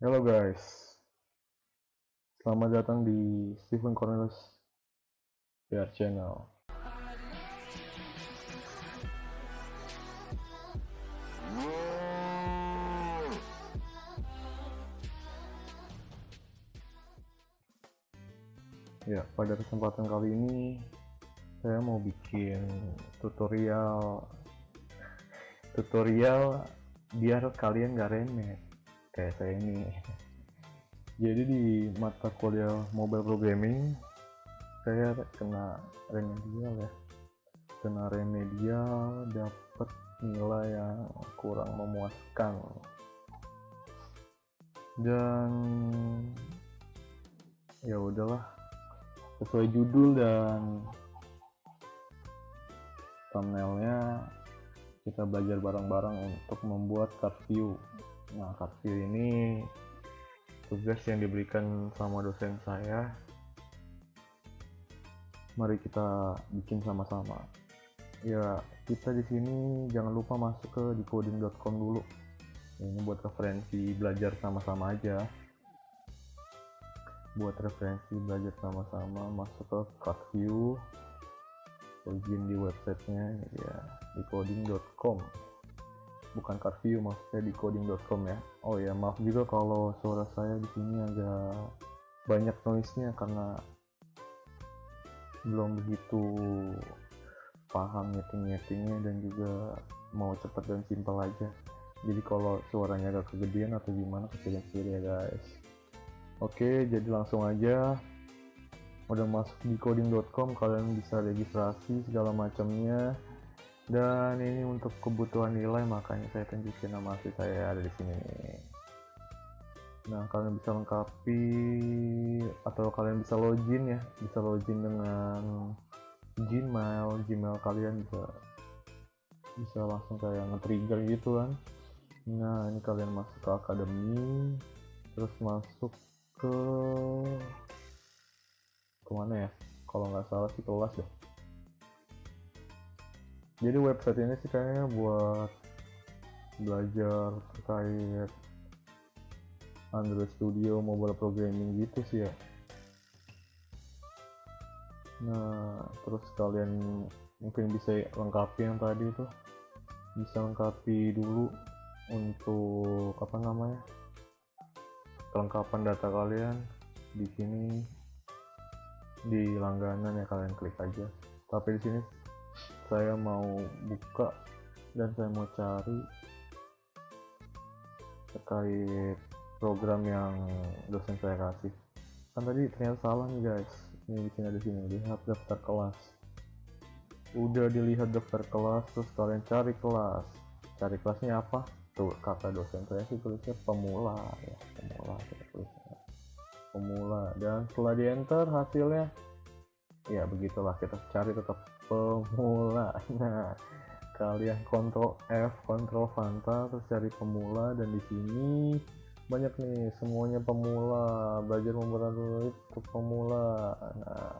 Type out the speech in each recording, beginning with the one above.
Halo guys, selamat datang di Stephen Cornelius PR Channel. Ya, pada kesempatan kali ini saya mau bikin tutorial biar kalian gak remeh kayak saya ini. Jadi di mata kuliah mobile programming saya kena remedial dapat nilai yang kurang memuaskan, dan ya udahlah, sesuai judul dan thumbnailnya kita belajar bareng-bareng untuk membuat card view. Nah, card view ini tugas yang diberikan sama dosen saya. Mari kita bikin sama-sama. Ya, kita di sini jangan lupa masuk ke decoding.com dulu. Ini buat referensi belajar sama-sama aja. Buat referensi belajar sama-sama, masuk ke card view, login di websitenya ya, decoding.com. Bukan card view, maksudnya decoding.com ya. Oh ya, maaf juga kalau suara saya di sini agak banyak noise-nya karena belum begitu paham nyeting-nyetingnya dan juga mau cepat dan simpel aja. Jadi kalau suaranya agak kegedean atau gimana, kecilin sendiri ya guys. Oke, jadi langsung aja. Udah masuk di decoding.com, kalian bisa registrasi segala macamnya. Dan ini untuk kebutuhan nilai, makanya saya tunjukin nama asli saya ada di sini nih. Nah, kalian bisa lengkapi atau kalian bisa login ya, bisa login dengan Gmail kalian bisa langsung kayak nge-trigger gitu kan. Nah, ini kalian masuk ke akademi, terus masuk ke kemana ya, kalau nggak salah sih kelas deh. Jadi website ini sih kayaknya buat belajar terkait Android Studio, mobile programming gitu sih ya. Nah, terus kalian mungkin bisa lengkapi yang tadi itu, bisa lengkapi dulu untuk apa namanya, kelengkapan data kalian di sini di langganan ya, kalian klik aja. Tapi di sini saya mau buka dan saya mau cari terkait program yang dosen saya kasih. Kan tadi ternyata salah nih guys. Ini di sini ada sini, lihat daftar kelas. Udah dilihat daftar kelas, terus kalian cari kelas. Cari kelasnya apa? Tuh kata dosen saya sih tulisnya pemula ya, pemula. Dan setelah di enter hasilnya ya begitulah, kita cari tetap pemula. Nah, kalian Ctrl F, Ctrl Fanta, terus cari pemula, dan di sini banyak nih, semuanya pemula, belajar membuat Android untuk pemula. Nah,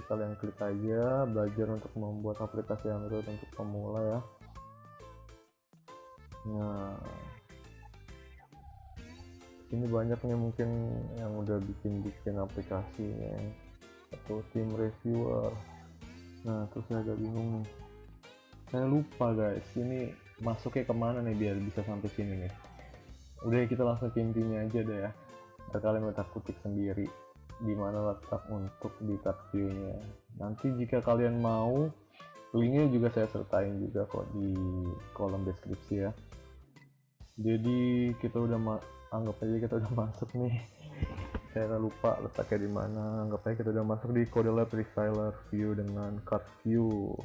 kalian klik aja, belajar untuk membuat aplikasi Android untuk pemula ya. Nah, ini banyaknya mungkin yang udah bikin aplikasinya atau tim reviewer. Nah, terus saya agak bingung nih, saya lupa guys, ini masuknya kemana nih biar bisa sampai sini nih. Udah, kita langsung ke intinya aja deh ya. Ntar kalian letak kutik sendiri di mana letak untuk di card view-nya. Nanti jika kalian mau, linknya juga saya sertain juga kok di kolom deskripsi ya. Jadi kita udah anggap aja kita udah masuk nih. Saya lupa letaknya di mana. Anggap aja kita udah masuk di CodeLab Refiler View dengan card view.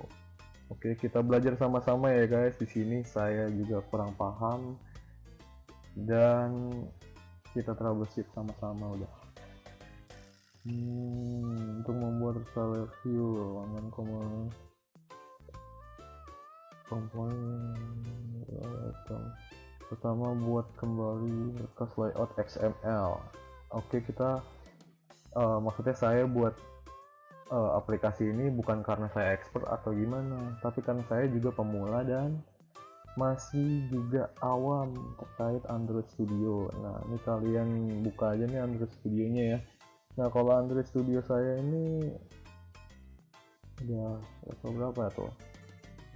Oke, kita belajar sama-sama ya guys. Di sini saya juga kurang paham dan kita troubleshoot sama-sama udah. Untuk membuat refiler view, komponen pertama buat kembali bekas layout XML. Oke, kita maksudnya saya buat aplikasi ini bukan karena saya expert atau gimana, tapi karena saya juga pemula dan masih juga awam terkait Android Studio. Nah, ini kalian buka aja nih Android Studionya ya. Nah, kalau Android Studio saya ini udah level berapa tuh?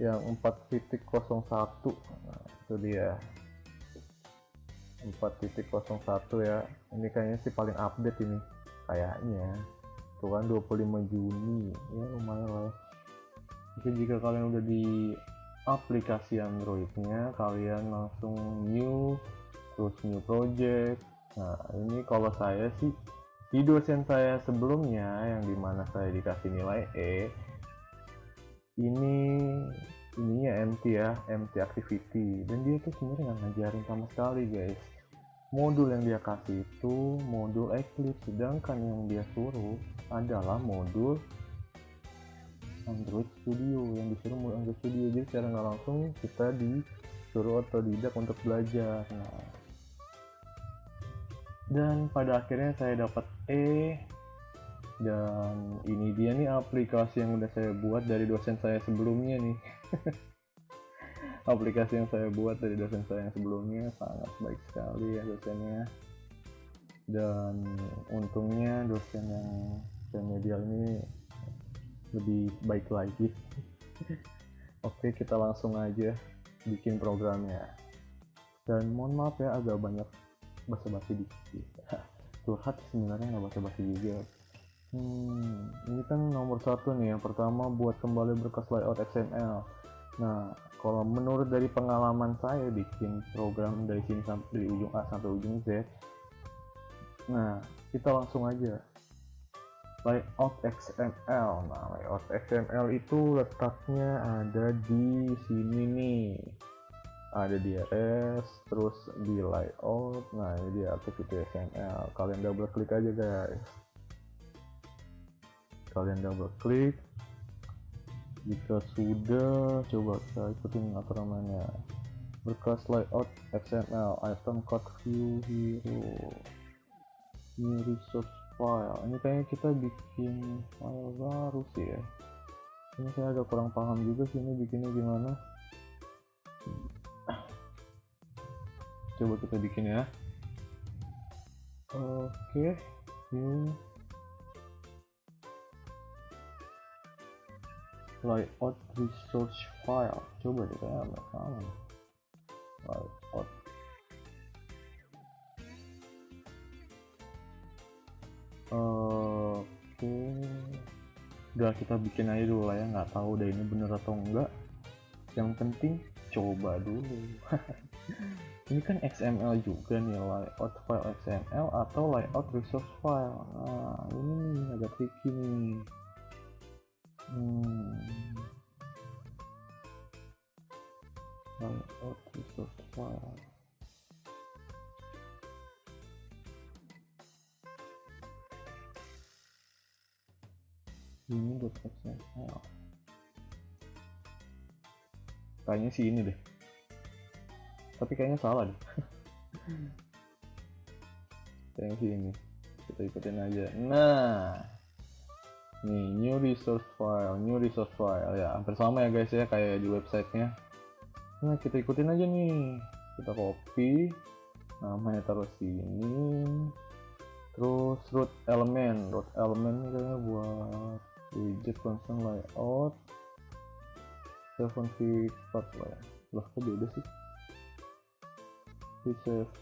Yang 4.01. Nah, itu dia 4.01 ya. Ini kayaknya sih paling update ini kayaknya. Tuh kan 25 Juni ya, lumayan lah ya. Mungkin jika kalian udah di aplikasi Androidnya, kalian langsung new, terus new project. Nah, ini kalau saya sih di dosen saya sebelumnya yang dimana saya dikasih nilai E, ininya MT ya, MT activity, dan dia tuh sebenarnya nggak ngajarin sama sekali guys. Modul yang dia kasih itu modul Eclipse, sedangkan yang dia suruh adalah modul Android Studio, yang disuruh modul Android Studio. Jadi secara nggak langsung kita disuruh otodidak untuk belajar. Nah, dan pada akhirnya saya dapat E, dan ini dia nih aplikasi yang udah saya buat dari dosen saya sebelumnya nih. Aplikasi yang saya buat dari dosen saya yang sebelumnya, sangat baik sekali ya dosennya, dan untungnya dosen yang remedial ini lebih baik lagi. Oke, kita langsung aja bikin programnya, dan mohon maaf ya agak banyak basa-basi dikit. Curhat sebenarnya nggak basa-basi juga. Ini kan nomor 1 nih, yang pertama buat kembali berkas layout XML. Nah, kalau menurut dari pengalaman saya bikin program dari sini sampai dari ujung A sampai ujung Z, nah kita langsung aja layout XML. Nah, layout XML itu letaknya ada di sini nih, ada di RS, terus di layout. Nah, ini dia activity XML. Kalian double klik aja guys, kalian double klik. Jika sudah, coba kita ikutin aturannya. Berkas layout XML, item code view hero, new resource file. Ini kayaknya kita bikin file baru sih ya. Ini saya agak kurang paham juga sih ini bikinnya gimana. Coba kita bikin ya. Oke, new layout resource file. Coba deh, kayak nggak sama. Layout. Oke, udah kita bikin aja dulu lah ya, nggak tahu deh ini bener atau enggak. Yang penting coba dulu. Ini kan XML juga nih, layout file XML atau layout resource file. Nah, ini nih agak tricky nih. Layout resource file. Ini .xml. Kayaknya sih ini deh. Tapi kayaknya salah deh. Kayaknya sih ini. Kita ikutin aja. Nah, nih new resource file ya, hampir sama ya guys ya kayak di websitenya. Nah, kita ikutin aja nih. Kita copy, namanya taruh sini. Terus root element ini kayaknya buat widget constant layout 74 lah ya. Lah, kok beda sih? V7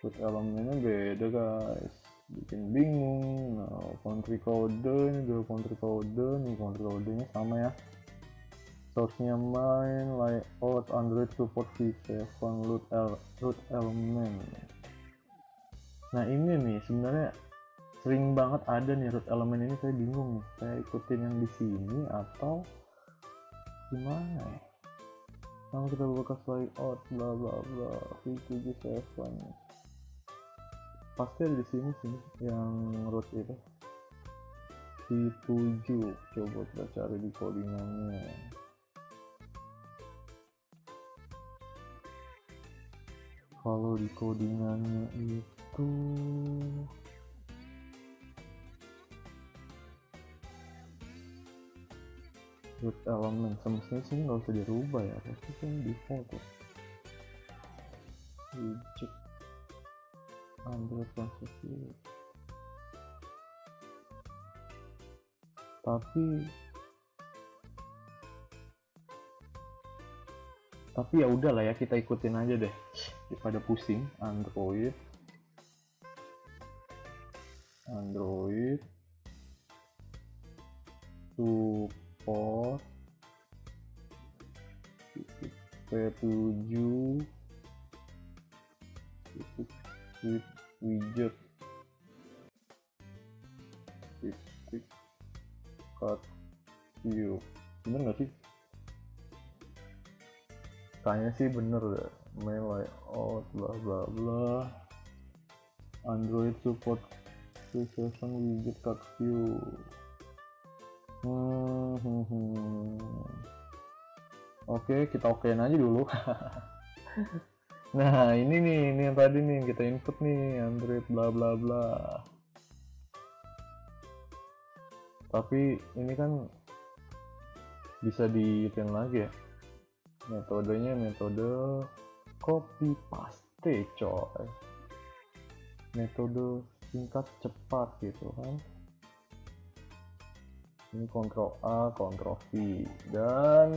root elementnya beda guys, bikin bingung. Nah, country code ini juga country codenya sama ya. Source-nya main, layout Android support V7 root element. Nah, ini nih sebenarnya sering banget ada nih root element ini, saya bingung nih, saya ikutin yang di sini atau gimana ya. Nah, kita buka layout bla bla bla V7 pasti ada di sini sih yang root itu V7. Coba kita cari di codingannya. Kalau di codingannya itu root element semestinya sih nggak usah dirubah ya, pasti kan default ya. Widget Android launcher, tapi ya udahlah ya, kita ikutin aja deh daripada pusing. Android support V7 with widget cut view. Bener nggak sih? Kayaknya sih bener deh. Main layout bla bla bla. Android support V7 widget cut view. Oke, kita okein aja dulu. Nah, ini yang tadi nih kita input nih, Android bla bla bla. Tapi ini kan bisa diitin lagi ya. Metodenya metode copy paste coy. Metode singkat cepat gitu kan. Ini Ctrl A, Ctrl V dan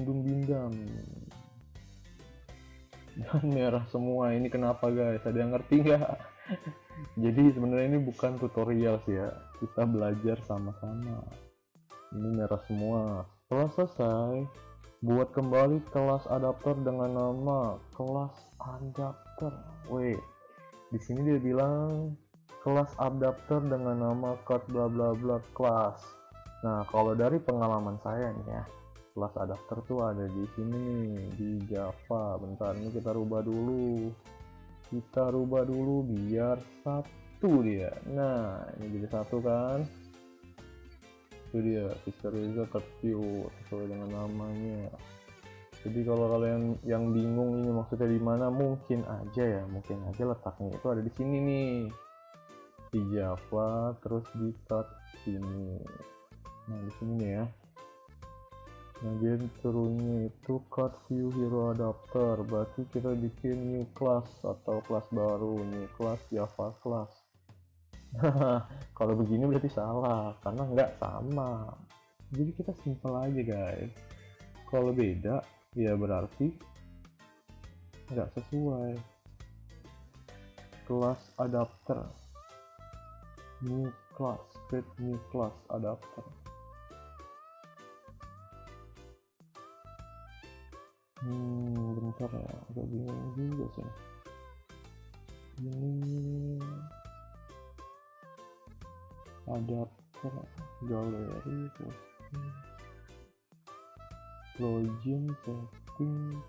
bindam dan merah semua. Ini kenapa guys? Ada yang ngerti nggak? Jadi sebenarnya ini bukan tutorial sih ya, kita belajar sama-sama. Ini merah semua. Setelah selesai, buat kembali kelas adapter dengan nama kelas adapter. Wait, di sini dia bilang kelas adapter dengan nama cut bla bla bla class. Nah, kalau dari pengalaman saya nih ya, kelas adapter tuh ada di sini nih, di Java. Bentar, ini kita rubah dulu. Biar satu dia. Nah, ini jadi satu kan. Itu dia, Visualizer cut view sesuai dengan namanya. Jadi kalau kalian yang bingung ini maksudnya di mana, mungkin aja letaknya itu ada di sini nih. Di Java terus di cut sini. Nah, di sini nih ya. Nah, dia turunnya itu cut view hero adapter. Berarti kita bikin new class atau kelas baru, new class Java class. Kalau begini berarti salah karena nggak sama. Jadi kita simpel aja guys. Kalau beda ya berarti nggak sesuai. Kelas adapter, new class, create new class adapter. Bentar ya, agak bingung juga sih. Ini adapter galeri, login, setting.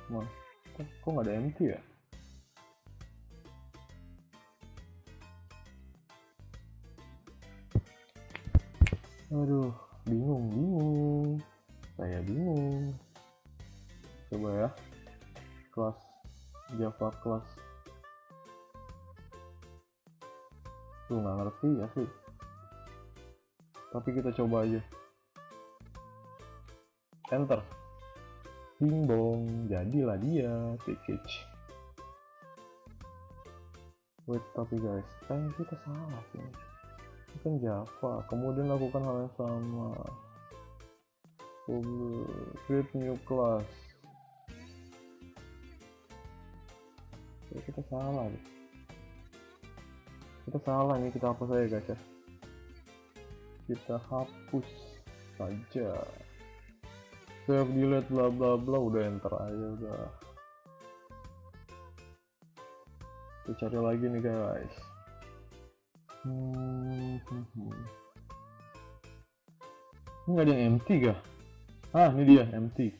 Mas, kok nggak ada empty ya? Aduh, bingung. Saya bingung. Coba ya, kelas Java kelas. Tuh nggak ngerti ya sih. Tapi kita coba aja. Enter. Bing bong, jadilah dia package. Wait, tapi guys, kayaknya kita salah sih. Ini kan Java, kemudian lakukan hal yang sama. Create new class. Ya, kita salah deh. Kita salah nih, kita hapus aja guys ya. Kita hapus saja. Save, delete, bla bla bla, udah enter aja udah. Kita cari lagi nih guys. Ini nggak ada yang empty kah? Ah, ini dia empty.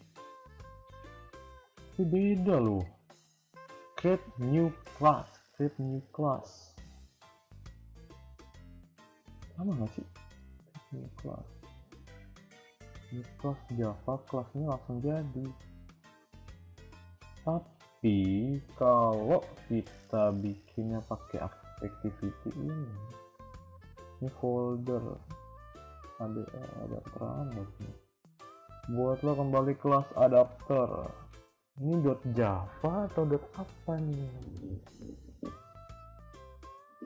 Ini beda loh. Create new class. Sama nggak sih? Create new class. New class Java, kelasnya langsung jadi. Tapi kalau kita bikinnya pakai activity ini Ini folder ada terlambat nih. Buatlah kembali kelas adapter. Ini .java atau apa nih?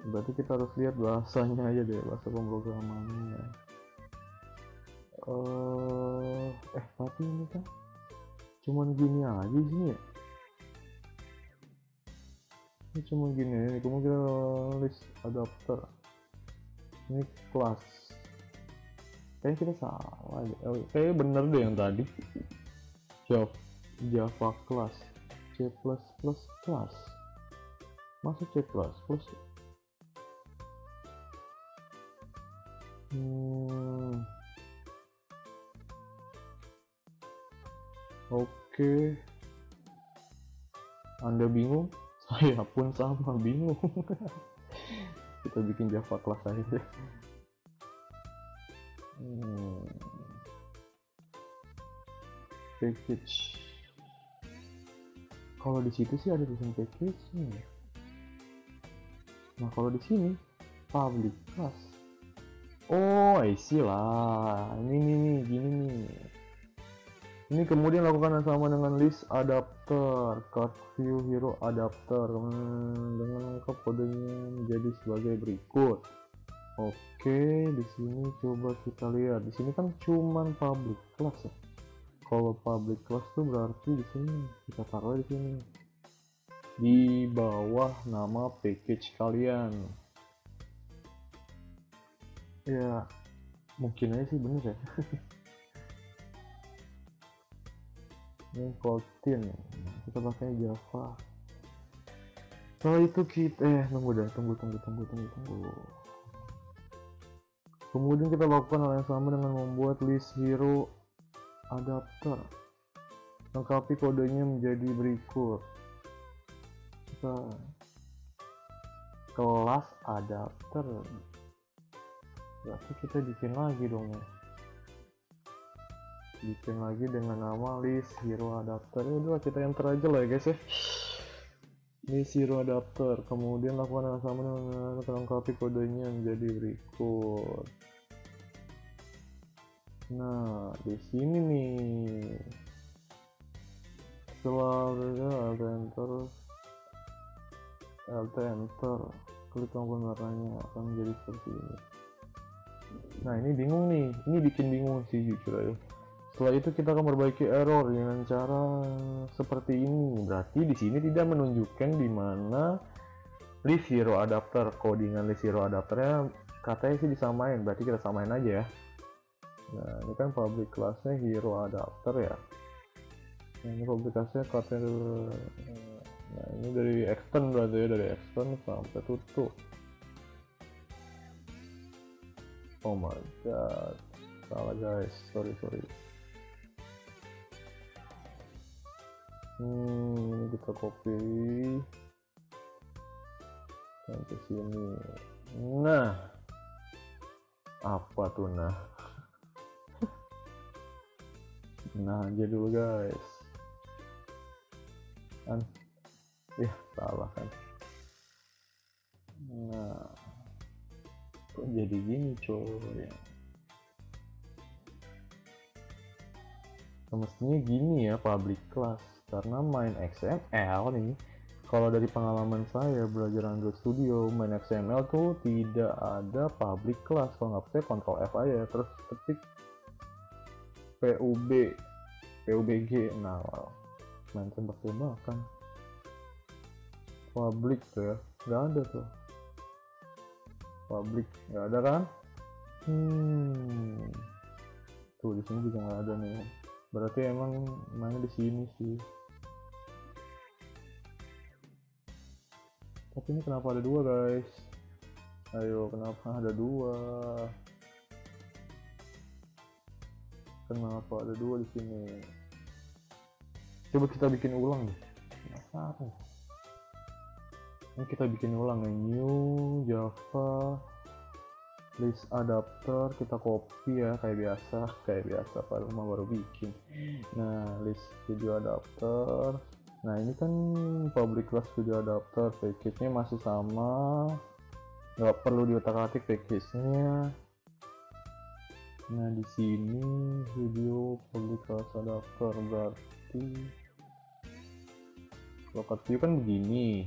Berarti kita harus lihat bahasanya aja deh, bahasa pemrogramannya. Tapi ini kan cuman gini aja sih ya. Ini cuma gini, ini kemudian list adapter. Ini kelas. Kayaknya kita salah ya. Kayaknya bener deh yang tadi. Java class C++ class. Masa C++? Oke. Anda bingung? Saya pun sama bingung. Kita bikin Java class aja. Package. Kalau di situ sih ada tulisan package nih. Nah kalau di sini public class. Oh, I see lah. Ini nih, gini nih. Ini kemudian lakukan yang sama dengan list adapter, card view hero adapter dengan lengkap kodenya menjadi sebagai berikut. Oke, di sini coba kita lihat. Di sini kan cuman public class ya. Kalau public class tuh berarti di sini kita taruh di sini di bawah nama package kalian. Ya, mungkin aja sih bener ya. Ini Kotlin, kita pakai Java. Setelah itu kita tunggu. Kemudian kita lakukan hal yang sama dengan membuat list hero adapter. Lengkapi kodenya menjadi berikut. Kita kelas adapter. Berarti kita bikin lagi dong ya. Bikin lagi dengan nama list hero adapter. Ya udah kita enter aja lah ya guys ya. List hero adapter. Kemudian lakukan hal yang sama dengan lengkapi kodenya menjadi berikut. Nah, di sini nih. Setelah alt enter, klik tombol merahnya akan menjadi seperti ini. Nah, ini bingung nih. Ini bikin bingung sih jujur aja. Setelah itu kita akan memperbaiki error dengan cara seperti ini. Berarti di sini tidak menunjukkan di mana list hero adapter, codingan list hero adapternya katanya sih disamain. Berarti kita samain aja ya. Nah, ini kan public classnya hero adapter ya. Nah, ini public classnya katanya. Nah, ini dari extend berarti ya, dari extend sampai tutup. Oh my god, salah guys, sorry. Ini kita copy sampai sini. Nah, apa tuh nah? Nah aja dulu guys. Salah kan. Nah, kok jadi gini coy? Semestinya gini ya public class, karena main XML nih. Kalau dari pengalaman saya belajar Android Studio, main XML tuh tidak ada public class. Kalau nggak percaya Ctrl F aja, terus ketik PUBG. Nah, main tembak-tembakan public tuh ya, nggak ada tuh public, nggak ada kan. Tuh di sini juga nggak ada nih, berarti emang mainnya di sini sih. Tapi ini kenapa ada dua guys? Ayo, kenapa ada dua? Kenapa ada dua di sini? Coba kita bikin ulang deh. Penasaran. Ini kita bikin ulang ya, new Java list adapter, kita copy ya kayak biasa padahal mah baru bikin. Nah, list video adapter. Nah, ini kan public class video adapter, package-nya masih sama nggak perlu diutak-atik package-nya. Nah di sini video publikasi adapter, berarti kalau cut view kan begini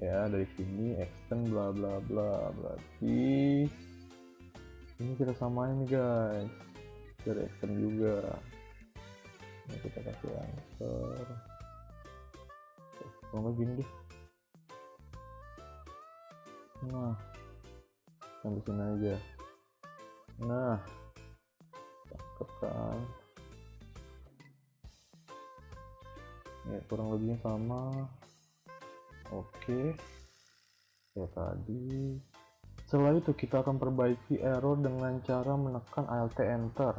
ya, dari sini extend bla bla bla, berarti ini kita samain nih guys, dari extend juga. Nah, kita kasih answer kalau nggak gini deh. Nah sampai sini aja. Nah cakep kan ya, kurang lebihnya sama. Oke kayak tadi. Setelah itu kita akan perbaiki error dengan cara menekan Alt Enter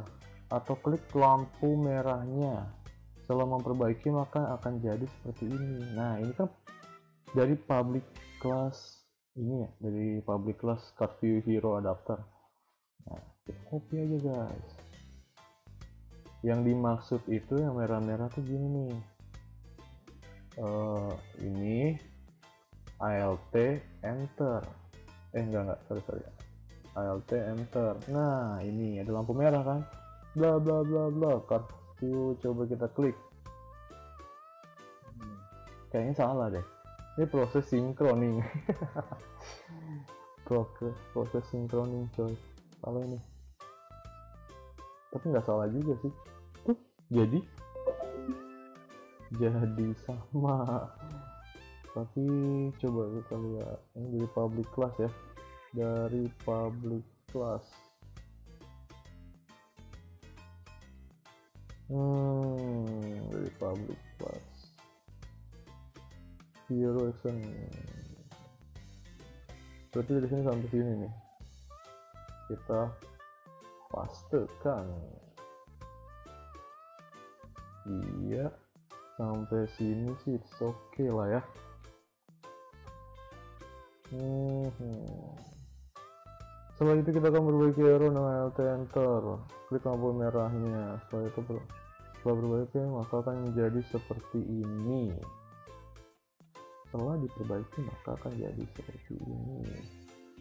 atau klik lampu merahnya. Setelah memperbaiki maka akan jadi seperti ini. Nah ini kan dari public class ini ya, dari public class CardView Hero Adapter. Nah kita copy aja guys. Yang dimaksud itu yang merah-merah tuh gini nih, ini Alt Enter, enggak sorry, Alt Enter. Nah ini ada lampu merah kan, bla bla bla bla, CardView, coba kita klik. Kayaknya salah deh, ini proses sinkroning. proses sinkroning coy, salah ini. Tapi nggak salah juga sih, tuh jadi sama. Tapi coba kita lihat, ini dari public class ya, dari public class. Dari public class Hero Action, berarti dari sini sampai sini nih kita pastekan. Iya sampai sini sih oke lah ya. Setelah itu kita akan perbaiki error dengan Alt Enter, klik lampu merahnya. Setelah perbaiki maka akan menjadi seperti ini. Setelah diperbaiki maka akan jadi seperti ini.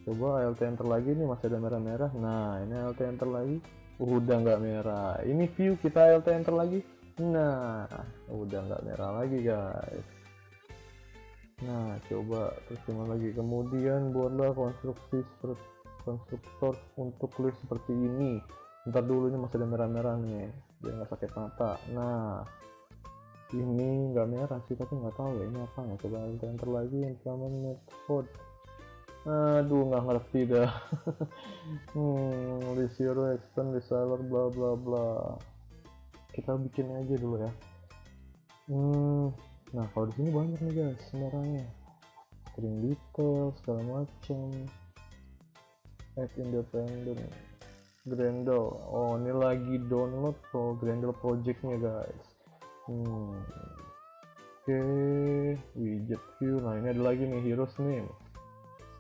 Coba Alt Enter lagi nih, masih ada merah-merah. Nah ini Alt Enter lagi, udah nggak merah. Ini view, kita Alt Enter lagi, nah udah nggak merah lagi guys. Nah coba terus gimana lagi, kemudian buatlah konstruktor untuk list seperti ini. Ntar dulu, ini masih ada merah-merah nih biar nggak sakit mata. Nah ini nggak merah sih, tapi nggak tahu ya ini apa ya. Coba enter lagi, implement method. Aduh nggak ngerti dah. List hero, extend reseller, bla bla bla. Kita bikin aja dulu ya. Nah kalau di sini banyak nih guys merahnya, string detail segala macam, add independent, Grendel. Oh ini lagi download Grendel projectnya guys. Oke, widget view. Nah ini ada lagi nih heroes name,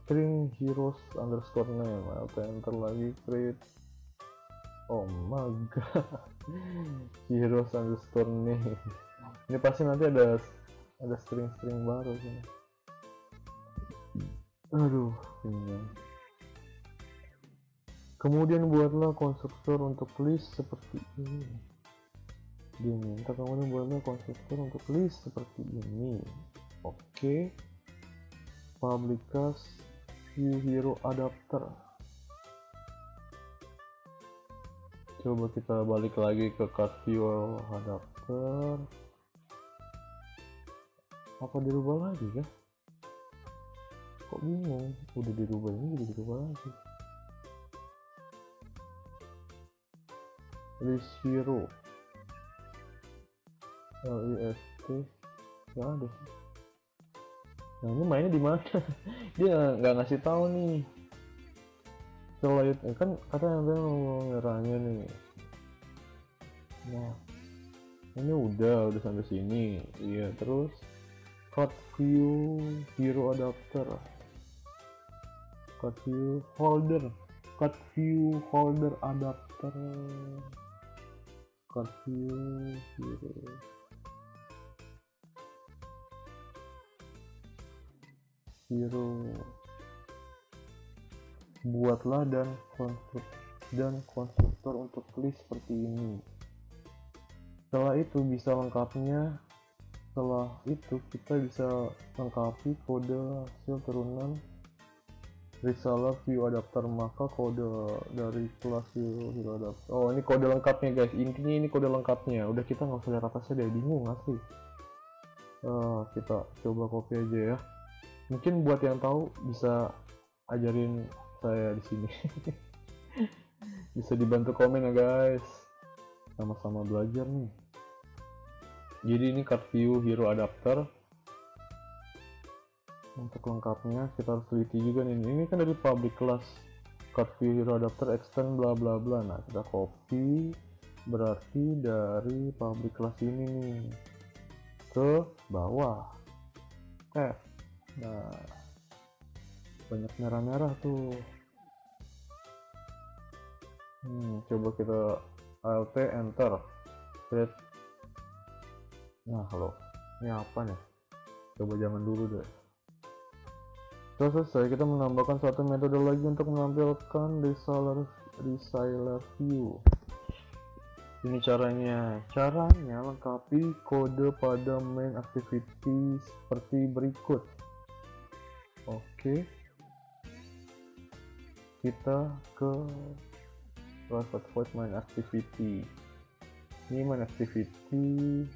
string heroes underscore name. Alt enter lagi, create. Oh my god, heroes underscore name. Ini pasti nanti ada string baru sini. Aduh ini. Kemudian buatlah konstruktor untuk list seperti ini. Diminta kemudian buatlah konstruktor untuk list seperti ini. Oke. Publikas view hero adapter. Coba kita balik lagi ke CardView adapter. Apa dirubah lagi ya? Kok bingung? Udah dirubah, ini jadi dirubah lagi. List hero list nggak ada sih. Nah ini mainnya di mana? Dia nggak ngasih tahu nih. Setelah itu kan katanya mau ngeranya nih. Nah ini udah sampai sini. Iya terus CardView hero adapter, CardView holder adapter, CardView hero buatlah dan konstruktor untuk list seperti ini. Setelah itu kita bisa lengkapi kode hasil turunan reseller view adapter. Maka kode dari kelas view adapter, oh ini kode lengkapnya guys, intinya ini kode lengkapnya. Udah, kita nggak usah lihat atasnya deh, bingung asli. Kita coba copy aja ya. Mungkin buat yang tahu bisa ajarin saya di sini. Bisa dibantu komen ya guys, sama-sama belajar nih. Jadi ini card view hero adapter. Untuk lengkapnya kita harus teliti juga nih. Ini kan dari public class card view hero adapter extend bla bla bla. Nah, kita copy, berarti dari public class ini nih ke bawah. Nah, banyak merah-merah tuh. Coba kita Alt enter. Nah, halo, ini apa nih? Coba jangan dulu deh. Setelah selesai, kita menambahkan satu metode lagi untuk menampilkan reseller view. Ini caranya lengkapi kode pada main activity seperti berikut. Oke, kita ke private void main activity. Ini main activity,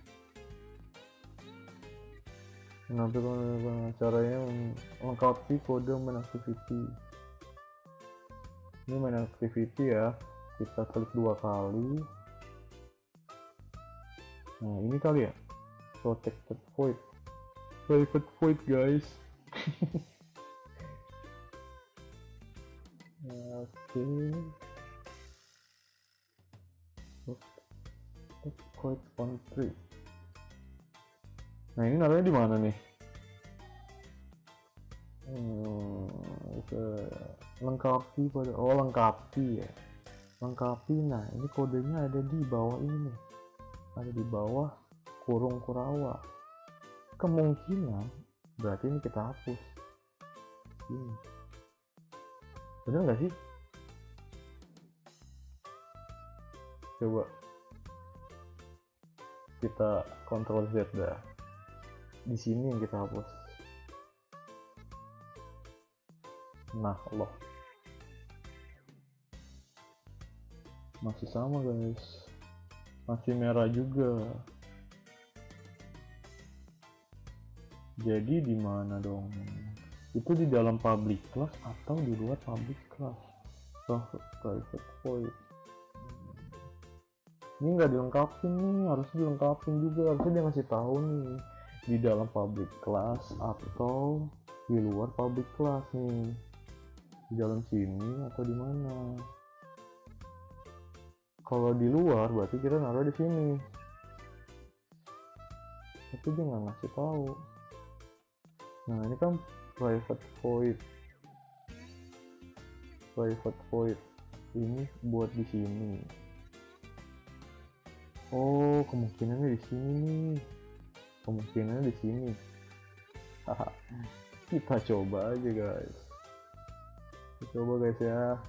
menampilkan caranya lengkapi kode main activity. Ini main activity ya, kita klik 2 kali. Nah, ini kali ya, protected void, private void guys. Oke, void country. Nah, ini naruhnya di mana nih? Lengkapi pada, lengkapi ya, lengkapi. Nah, ini kodenya ada di bawah ini nih, ada di bawah kurung Kurawa. Kemungkinan berarti ini kita hapus ini, bener nggak sih? Coba kita Ctrl Z dah, di sini yang kita hapus. Nah, loh, masih sama guys, masih merah juga. Jadi di mana dong? Itu di dalam public class atau di luar public class? Private void. Ini nggak dilengkapin nih, harusnya dilengkapin juga. Harusnya dia ngasih tahu nih di dalam public class atau di luar public class nih. Di dalam sini atau di mana? Kalau di luar berarti kita naruh di sini. Tapi dia nggak ngasih tahu. Nah, ini kan private void. Private void ini buat di sini. Oh, kemungkinannya di sini nih. Kemungkinannya di sini. Kita coba aja guys. Kita coba guys ya.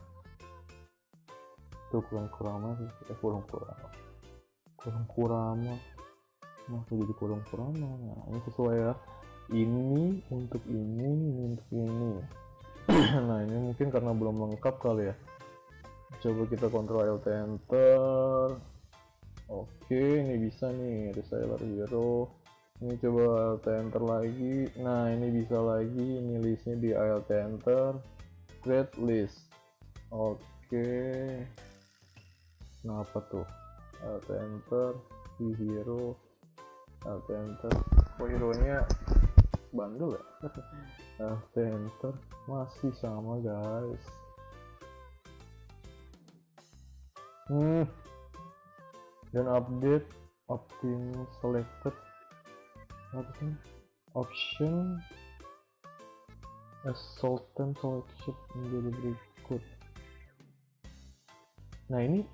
Tuh kurang sih. Kurang kurama. Nah, jadi kurang kurama. Nah, ini sesuai ya. Ini untuk ini untuk ini. Nah, ini mungkin karena belum lengkap kali ya. Coba kita Ctrl Alt enter. Oke, ini bisa nih reseller hero. Ini coba Alt enter lagi. Nah, ini bisa lagi. Ini listnya di Alt enter, create list. Oke. Nah, apa tuh? Alt enter, di hero, Alt enter. Oh, hero nya bandel ya. Alt enter, masih sama guys. Dan update optim selected option assortment selection menjadi berikut. Nah, ini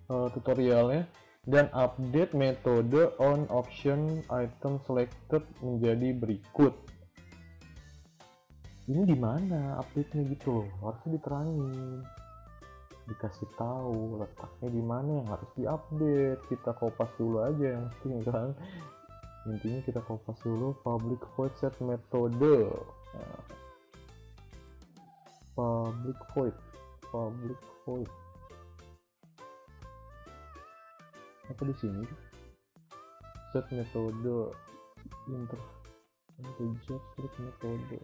tutorialnya. Dan update metode on option item selected menjadi berikut. ini di mana update-nya gitu loh, harusnya diterangin, dikasih tahu letaknya di mana yang harus diupdate. Kita kopas dulu aja yang penting kan, intinya kita kopas dulu public void set metode. Nah, public void apa di sini set metode integer set metode.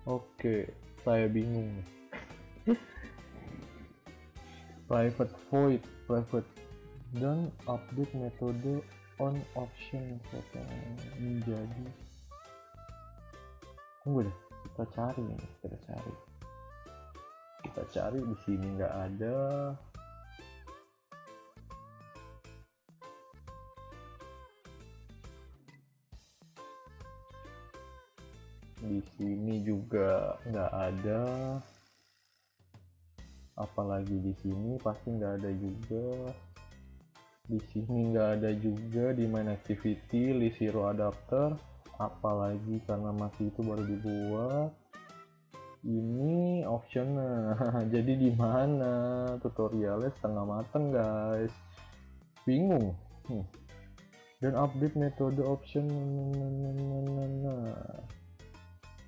Oke, saya bingung nih. Private void dan update metode on option menjadi, tunggu deh, kita cari di sini nggak ada. Di sini juga nggak ada, apalagi di sini pasti nggak ada juga. Di sini nggak ada juga di main activity list hero adapter, apalagi karena masih itu baru dibuat. Ini optional. Jadi di mana tutorialnya setengah mateng guys, bingung. Dan update metode option,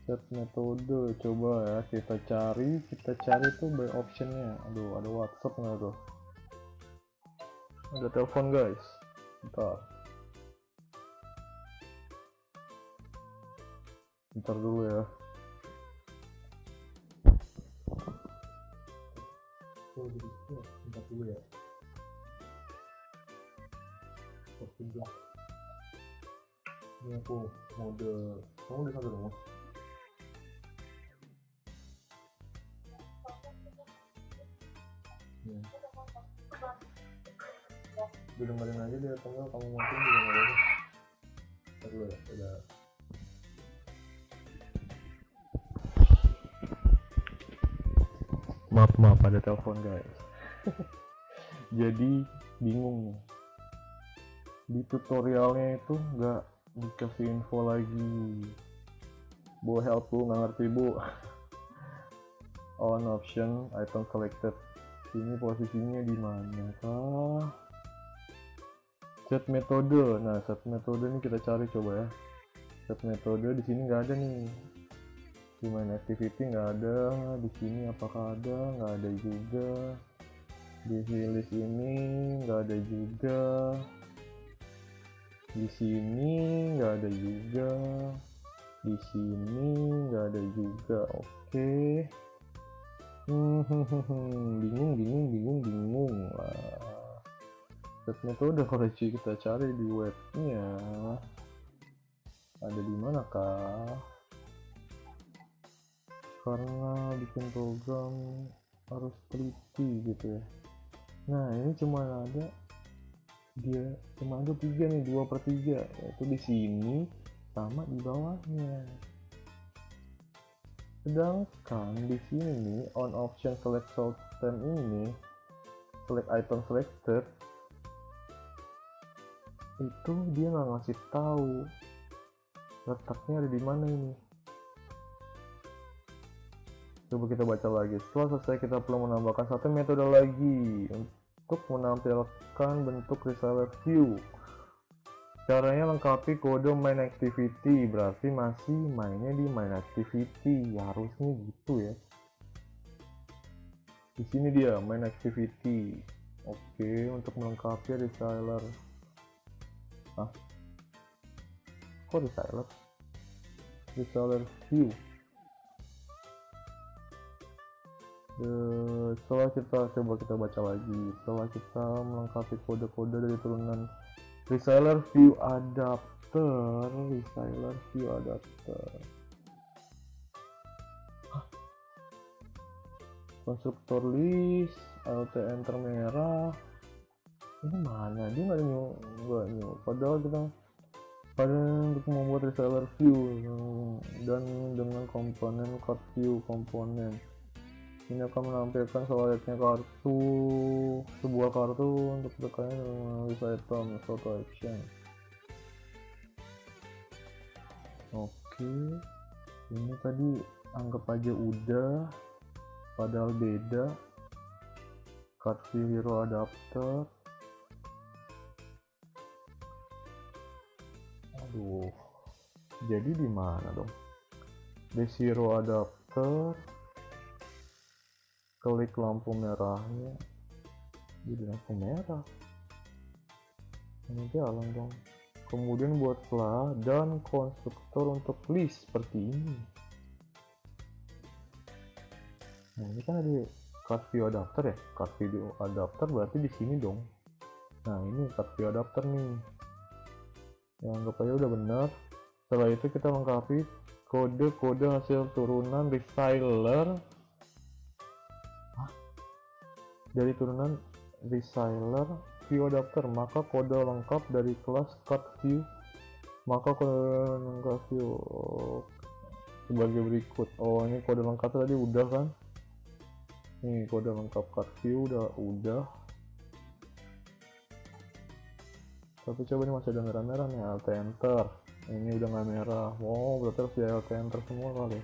set metode, coba ya kita cari tuh by optionnya. Aduh, ada WhatsApp nggak tuh? Ada telepon guys, bentar dulu ya. Bentar dulu ya. Ini aku mode, kamu udah sampai rumah? Udah dengerin aja deh, atau enggak kamu matiin juga nggak apa-apa. Bentar dulu ya, udah. Maaf ada telepon guys. Jadi bingung nih, di tutorialnya itu nggak dikasih info lagi. Bu help, bu nggak ngerti bu. On option item selected, ini posisinya di mana kah? Set metode. Nah, set metode ini kita cari coba ya. Set metode di sini nggak ada nih. Di main activity nggak ada. Di sini apakah ada? Nggak ada juga. Di list ini nggak ada juga. Di sini nggak ada juga. Di sini nggak ada juga. Oke. Bingung lah. Set metode kalau kita cari di webnya ada di mana kah? Karena bikin program harus teliti gitu ya. Nah, ini cuma ada 3 nih, 2/3, yaitu di sini sama di bawahnya. Sedangkan di sini on option select item ini, select item selected, itu dia nggak ngasih tahu letaknya ada di mana ini. Coba kita baca lagi. Setelah selesai, kita perlu menambahkan satu metode lagi untuk menampilkan bentuk reseller view. Caranya lengkapi kode main activity, berarti masih mainnya di main activity, ya harusnya gitu ya. Di sini dia main activity. Oke, untuk melengkapi reseller. Kok reseller view. Setelah kita baca lagi, setelah kita melengkapi kode-kode dari turunan reseller view adapter, konstruktor list, alt enter merah, ini mana dia nggak new, padahal kita untuk membuat reseller view dan dengan komponen card view komponen ini akan menampilkan selayaknya sebuah kartu untuk tekannya dengan list item suatu action. Oke, ini tadi anggap aja udah, padahal beda. Card view hero adapter. Aduh, jadi di mana dong? Base hero adapter, klik lampu merahnya, jadi lampu merah. Ini jalan dong. Kemudian buatlah dan konstruktor untuk list seperti ini. Nah, ini kan ada card view adapter ya. Card view adapter berarti di sini dong. Nah, ini card view adapter nih. Ya, anggap aja udah benar. Setelah itu kita lengkapi kode-kode hasil turunan restyler. Dari turunan restyler view adapter, maka kode lengkap dari kelas card view, maka kode lengkap view sebagai berikut. Oh, ini kode lengkap tadi udah kan? Nih kode lengkap card view udah. Tapi coba ini masih ada merah-merah nih. Alt enter. Ini udah nggak merah. Oh, berarti harus di alt enter semua kali.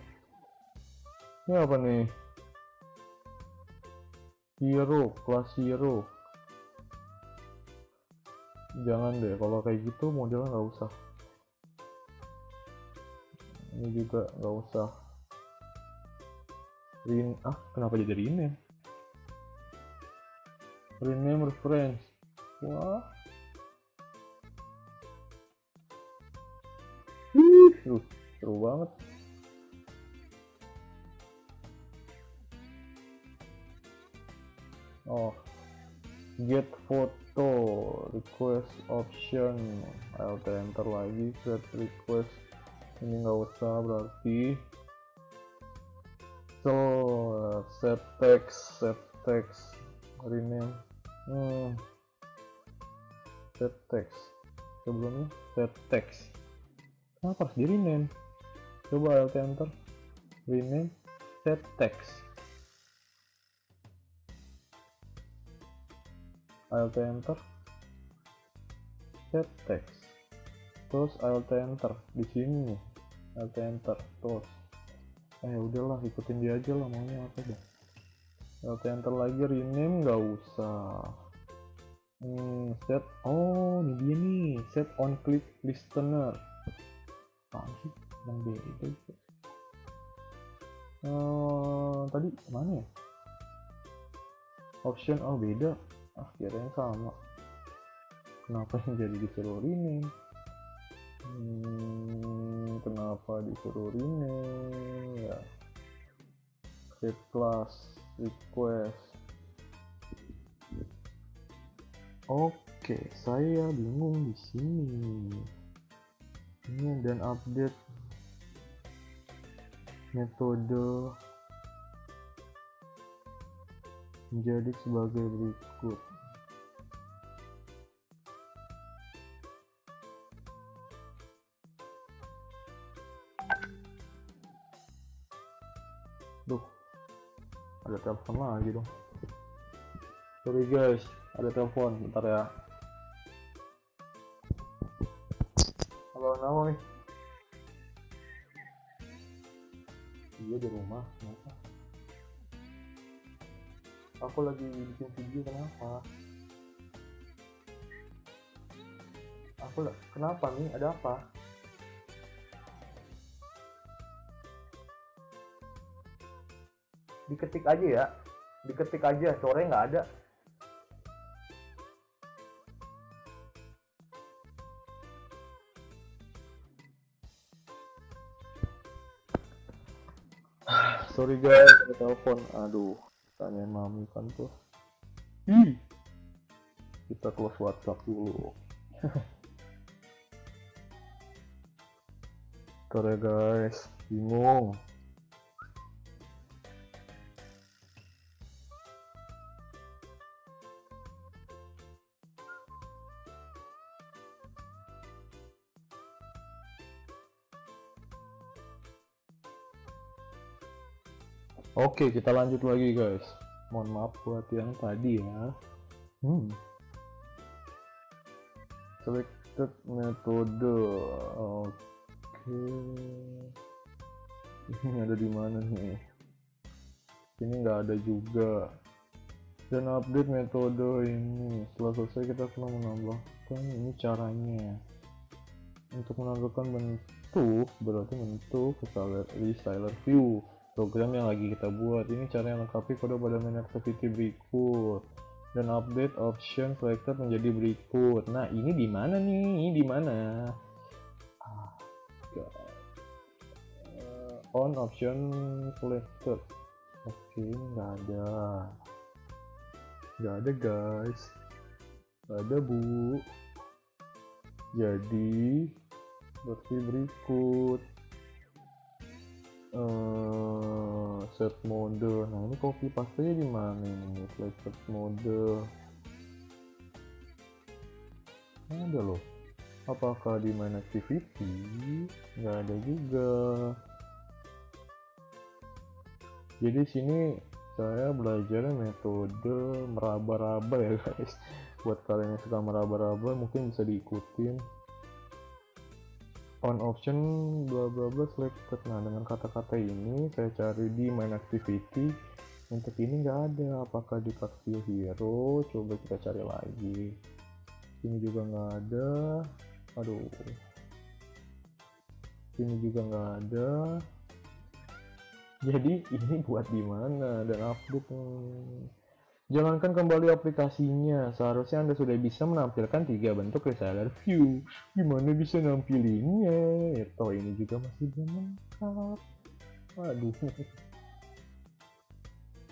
Ini apa nih? Hero, kelas hero. Jangan deh, kalau kayak gitu modelnya nggak usah. Ini juga nggak usah. Kenapa jadi rename? Rename reference. Wah. Seru banget. Oh, get photo request option. Alt enter lagi, set request. Ini nggak usah berarti. So set text rename. Set text sebelumnya set text. Kenapa harus di rename? Coba alt enter, rename, set text. Alt enter, set text, terus alt enter di sini nih, alt enter terus. Udahlah, ikutin dia aja lah, maunya apa dah. Alt enter lagi, rename nggak usah. Set, oh ini dia nih, set on click listener. Sih yang beda itu. Tadi mana ya? Option, oh beda. Kirain sama. Kenapa yang jadi disuruh ini? Kenapa disuruh ini ya? Create class request. Oke, saya bingung di sini. Ini dan update metode menjadi sebagai berikut. Duh, ada telepon lagi dong. Sorry guys, ada telepon, bentar ya. Halo, nama nih? Iya di rumah, kenapa? Aku lagi bikin video, kenapa? Kenapa nih? Ada apa? Diketik aja ya, diketik aja, sore nggak ada. Sorry guys, ada telepon. Aduh, tanya mami kan tuh. Kita close WhatsApp dulu. Sorry guys, bingung. Oke, kita lanjut lagi guys. Mohon maaf buat yang tadi ya. Selected metode. Oke, ini ada di mana nih? Ini nggak ada juga. Dan update metode ini setelah selesai kita perlu menambahkan ini caranya. Untuk menambahkan bentuk berarti bentuk restyler view program yang lagi kita buat. Ini cara yang lengkapi kode pada main activity berikut dan update option selected menjadi berikut. Nah ini di mana nih? Ini di mana? On option selected. Oke, nggak ada guys, nggak ada bu. Jadi seperti berikut. Set mode. Nah ini copy paste nya di mana ini? Set mode ada loh. Apakah di main activity? Nggak ada juga. Jadi sini saya belajar metode meraba-raba ya guys. Buat kalian yang suka meraba-raba mungkin bisa diikutin. On option bla bla bla selected. Nah dengan kata-kata ini saya cari di main activity. Untuk ini nggak ada. Apakah di card view hero? Coba kita cari lagi. Ini juga nggak ada. Aduh, ini juga nggak ada. Jadi ini buat di mana dan update nih. Jalankan kembali aplikasinya. Seharusnya Anda sudah bisa menampilkan 3 bentuk restyler view. Gimana bisa nampilinnya? Toh ini juga masih belum lengkap. Waduh,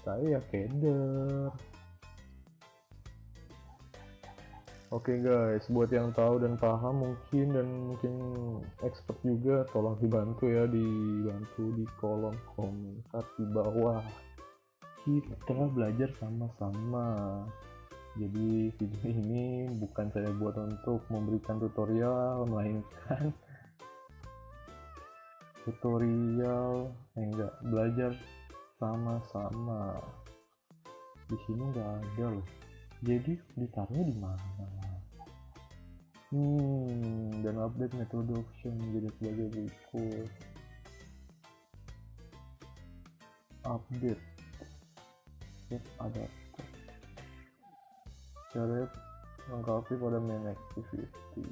saya keder. Oke guys, buat yang tahu dan paham mungkin expert juga, tolong dibantu ya, dibantu di kolom komentar di bawah. Kita belajar sama-sama. Jadi video ini bukan saya buat untuk memberikan tutorial, melainkan enggak, belajar sama-sama. Di sini nggak ada loh. Jadi ditaruhnya di mana? Dan update metode option jadi sebagai berikut. Update set adapter. Cara lengkapi pada main activity.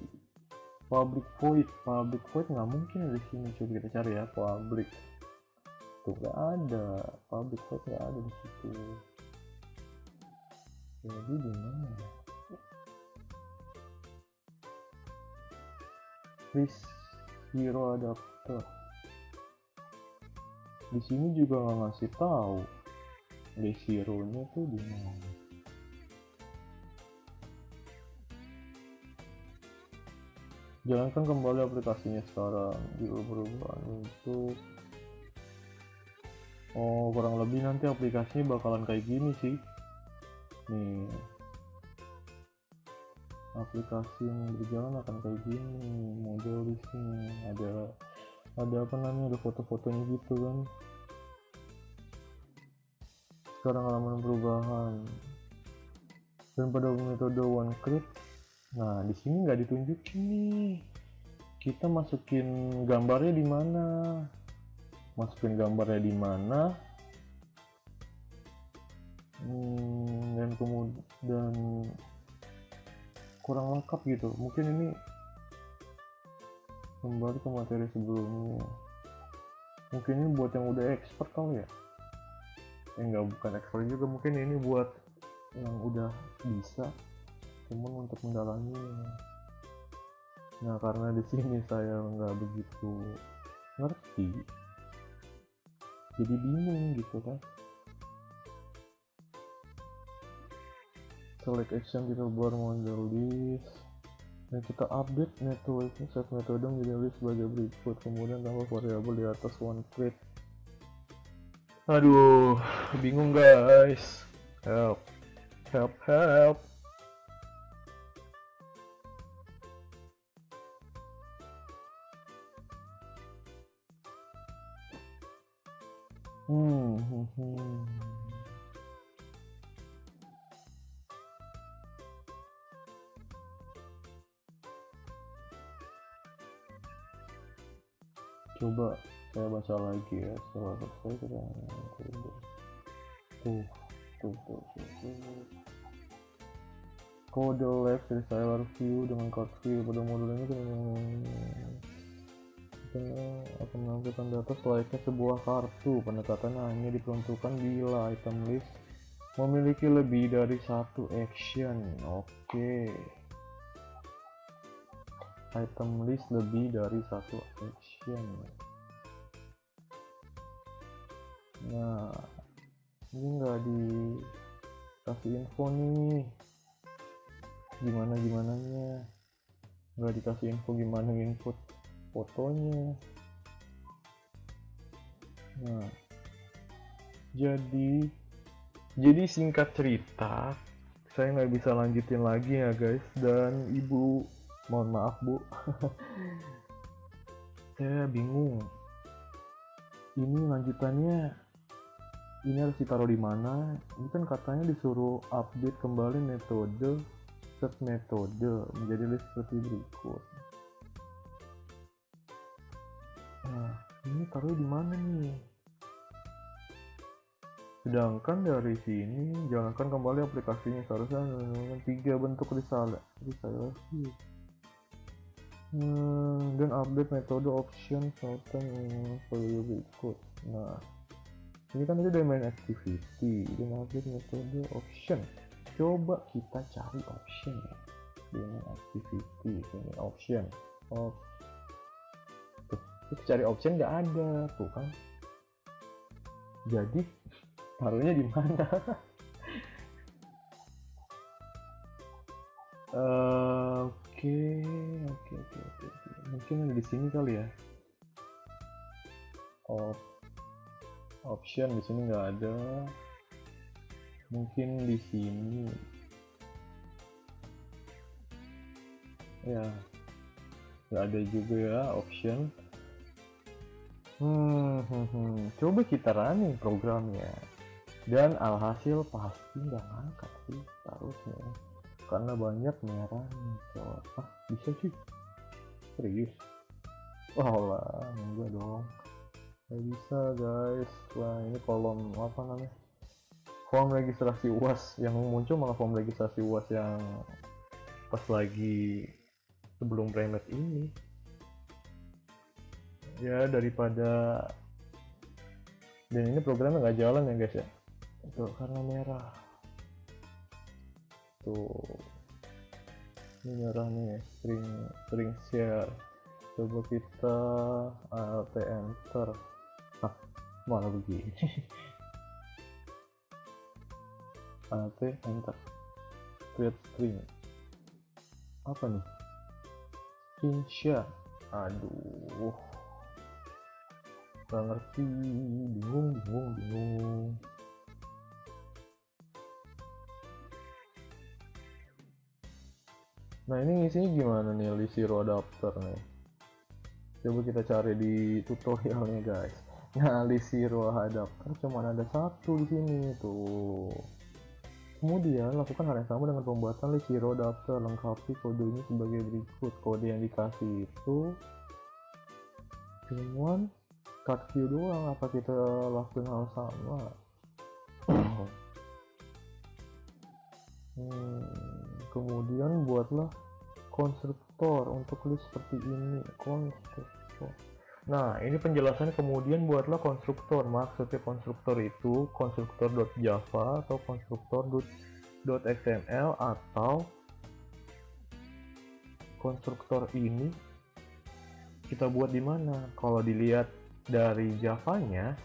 Public void nggak mungkin di sini. Coba kita cari ya public. Tuh nggak ada. Public void nggak ada di situ. Jadi di mana? List hero adapter. Di sini juga nggak ngasih tahu list hero-nya tuh di mana. Jalankan kembali aplikasinya sekarang. Jika perubahan untuk kurang lebih nanti aplikasinya bakalan kayak gini sih. Nih, aplikasi yang berjalan akan kayak gini. Model di sini ada apa namanya, ada foto-fotonya gitu kan. Sekarang halaman perubahan dan pada metode one click. Nah di sini nggak ditunjukin nih. Kita masukin gambarnya di mana? Dan kemudian kurang lengkap gitu. Mungkin ini kembali ke materi sebelumnya. Mungkin ini buat yang udah expert kali ya. Enggak, bukan expert juga, mungkin ini buat yang udah bisa, cuman untuk mendalaminya. Nah karena di sini saya nggak begitu ngerti, jadi bingung gitu kan. Select action kita buat model list. Dan kita update metode, set metode menjadi list sebagai berikut. Kemudian tambah variabel di atas one click. Aduh, bingung guys. Help. Coba saya baca lagi ya, setelah selesai kita tuh. Kode lab reseller view dengan card view pada modul ini akan menampilkan data selayaknya sebuah kartu. Pendekatan hanya diperuntukkan bila item list memiliki lebih dari satu action. Oke. Item list lebih dari satu action. Nah, ini nggak dikasih info nih gimananya, nggak dikasih info gimana input fotonya. Nah, jadi singkat cerita, saya nggak bisa lanjutin lagi ya guys, dan ibu mohon maaf bu. Saya bingung ini lanjutannya, ini harus ditaruh di mana. Ini kan katanya disuruh update kembali metode set metode menjadi list seperti berikut. Nah, ini taruh di mana nih? Sedangkan dari sini jalankan kembali aplikasinya, seharusnya dengan 3 bentuk risalah sih. Dan update metode option sorting value berikut. Nah, ini kan itu dari main activity, dan update metode option. Coba kita cari option ya, di main activity ini option. Tuh, cari option nggak ada tuh kan. Jadi taruhnya di mana? Oke. Mungkin ada di sini kali ya. Option di sini nggak ada. Mungkin di sini. Ya, nggak ada juga ya option. Coba kita running programnya, dan alhasil pasti nggak ngangkat sih harusnya, karena banyak merahnya. Bisa sih, serius? Oh lah, enggak dong, nggak bisa guys. Wah, ini kolom apa namanya, form registrasi UAS yang muncul malah form registrasi UAS yang pas lagi sebelum remet ini. Ya daripada, dan ini programnya nggak jalan ya guys ya, tuh karena merah tuh, ini merah nih, string share. Coba kita alt enter, malah begini. alt enter, create string, apa nih, string share. Aduh, gak ngerti, bingung. Nah, ini ngisinya gimana nih list zero adapter nih? Coba kita cari di tutorialnya guys. Nah, list zero adapter cuma ada satu di sini tuh. Kemudian lakukan hal yang sama dengan pembuatan list zero adapter. Lengkapi kode ini sebagai berikut. Kode yang dikasih itu cuman card view doang. Apa kita lakuin hal sama? Kemudian buatlah konstruktor untuk list seperti ini, konstruktor. Nah, ini penjelasannya. Kemudian buatlah konstruktor. Maksudnya konstruktor itu konstruktor.java atau konstruktor.xml, atau konstruktor ini kita buat di mana? Kalau dilihat dari Java-nya,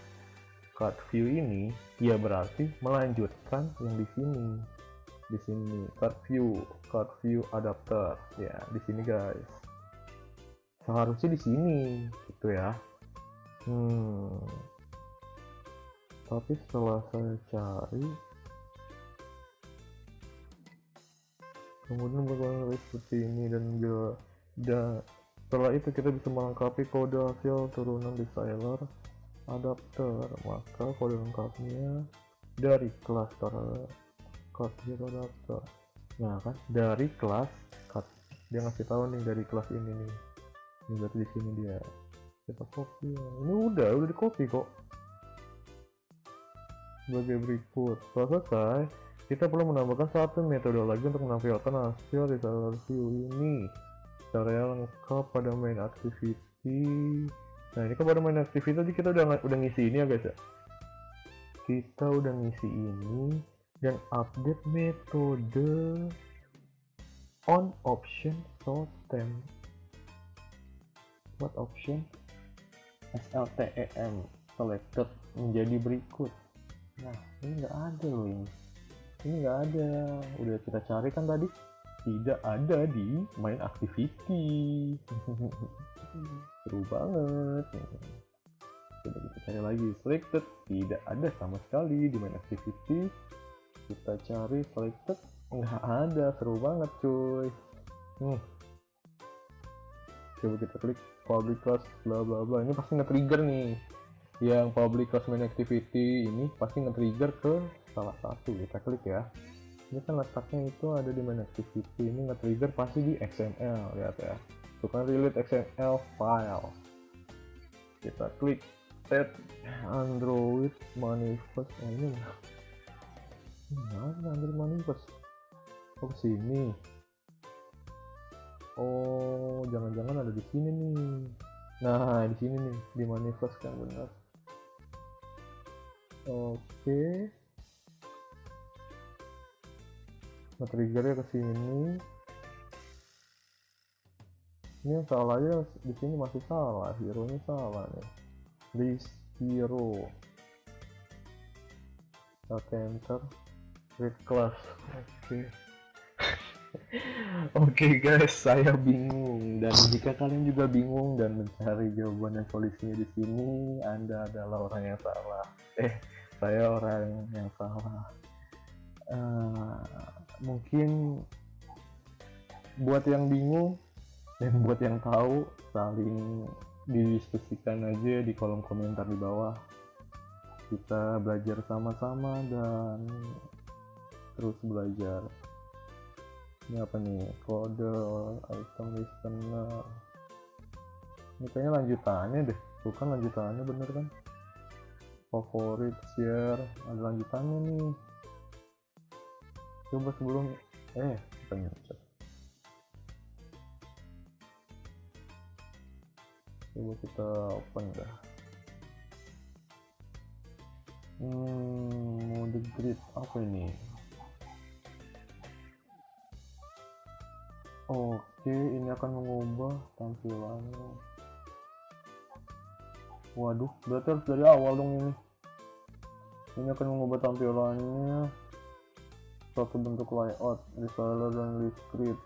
card view ini ya berarti melanjutkan yang di sini. Di sini card view adapter ya, di sini guys. Seharusnya di sini gitu ya. Tapi setelah saya cari, kemudian berkembang seperti ini, dan setelah itu kita bisa melengkapi kode hasil turunan reseller adapter. Maka kode lengkapnya dari kelas card view adapter. Nah kan, dari kelas card, dia ngasih tahu nih dari kelas ini nih. Ini berarti di sini dia Kita copy. Ini udah di copy kok. Sebagai berikut. Setelah selesai, kita perlu menambahkan satu metode lagi untuk menampilkan hasil data review ini secara lengkap pada main activity. Nah, ini kan pada main activity tadi kita udah ngisi ini ya guys ya. Kita udah ngisi ini dan update metode on option totem. What option? SLTEM selected menjadi berikut. Nah, ini nggak ada loh ini nggak ada. Udah kita cari kan tadi, tidak ada di main activity. Seru banget. Coba kita cari lagi, selected tidak ada sama sekali di main activity. Kita cari selected, nggak ada. Seru banget cuy. Coba kita klik public class bla bla bla, ini pasti nge-trigger nih. Yang public class main activity ini pasti nge-trigger ke salah satu. Kita klik ya. Ini kan letaknya itu ada di main activity, ini nge-trigger pasti di XML. Lihat ya, itu kan relate XML file. Kita klik add Android manifest. Ini mana Android manifest? Oh, sini. Oh, jangan-jangan ada di sini nih. Nah, di sini nih, di manifest kan benar. Oke. Nah, triggernya ke sini. Ini yang salahnya di sini masih salah, hero-nya salah nih. List hero. Kita enter read class. Oke. Oke guys, saya bingung, dan jika kalian juga bingung dan mencari jawaban dan solusinya di sini, Anda adalah orang yang salah. Saya orang yang salah. Mungkin buat yang bingung dan buat yang tahu, saling didiskusikan aja di kolom komentar di bawah. Kita belajar sama-sama dan terus belajar. Ini apa nih? Kode item listener. Ini kayaknya lanjutannya deh. Bukan lanjutannya, bener kan? Favorit, share, ada lanjutannya nih. Coba sebelum kita ngecat. Coba kita open dah. Mode grid apa ini? Oke, ini akan mengubah tampilannya. Waduh, berarti harus dari awal dong ini. Ini akan mengubah tampilannya. Suatu bentuk layout, reseller dan list script.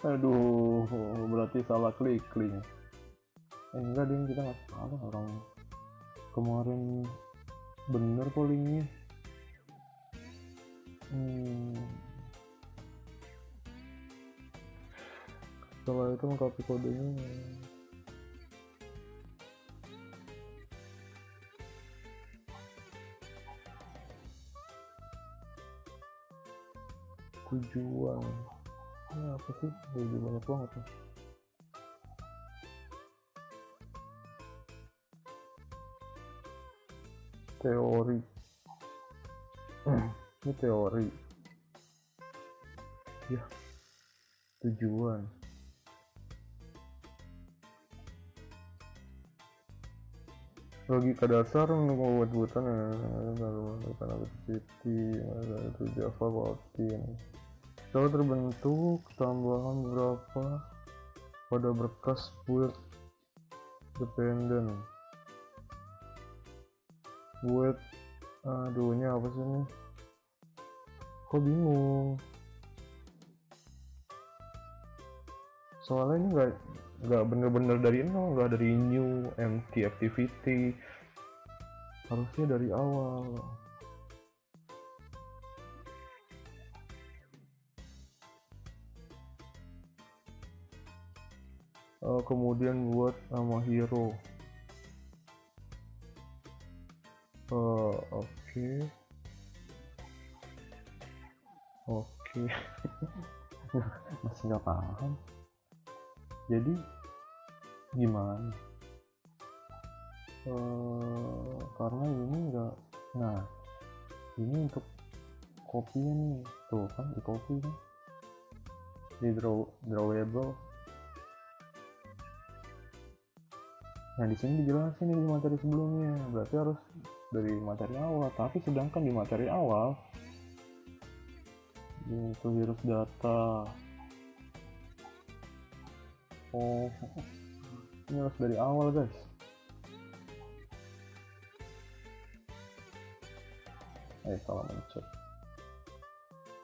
Aduh, berarti salah klik. Enggak ding, kita nggak salah, orang kemarin bener kok linknya. Setelah itu mengcopy kodenya. Tujuan ini apa sih? Lebih banyak banget nih. Teori. Ini teori ya. Tujuan logika dasar membuat buatan melakukan activity itu Java Kotlin. Kalau terbentuk tambahan beberapa pada berkas build dependent. Buat aduh, ini apa sih ini? Kok bingung? Soalnya ini nggak bener-bener dari nol, nggak dari new empty activity, harusnya dari awal. Kemudian buat nama hero. Oke. Masih nggak paham. Jadi gimana? Karena ini enggak. Nah, ini untuk kopinya nih, tuh kan di copy kan, di drawable. Nah di sini dijelasin di materi sebelumnya, berarti harus dari materi awal. Tapi sedangkan di materi awal itu virus data, oh ini harus dari awal guys. Salah mencet.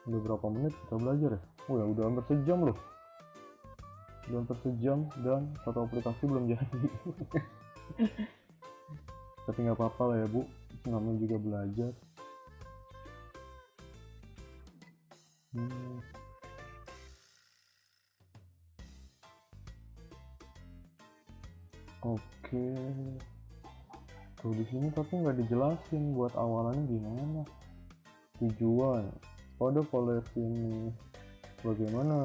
Udah berapa menit kita belajar ya? Oh ya udah hampir sejam loh. Udah hampir sejam dan satu aplikasi belum jadi. Tapi nggak apa-apa lah ya bu, namanya juga belajar. Oke. Tuh di sini tapi nggak dijelasin buat awalannya gimana. Tujuan pada poles ini bagaimana,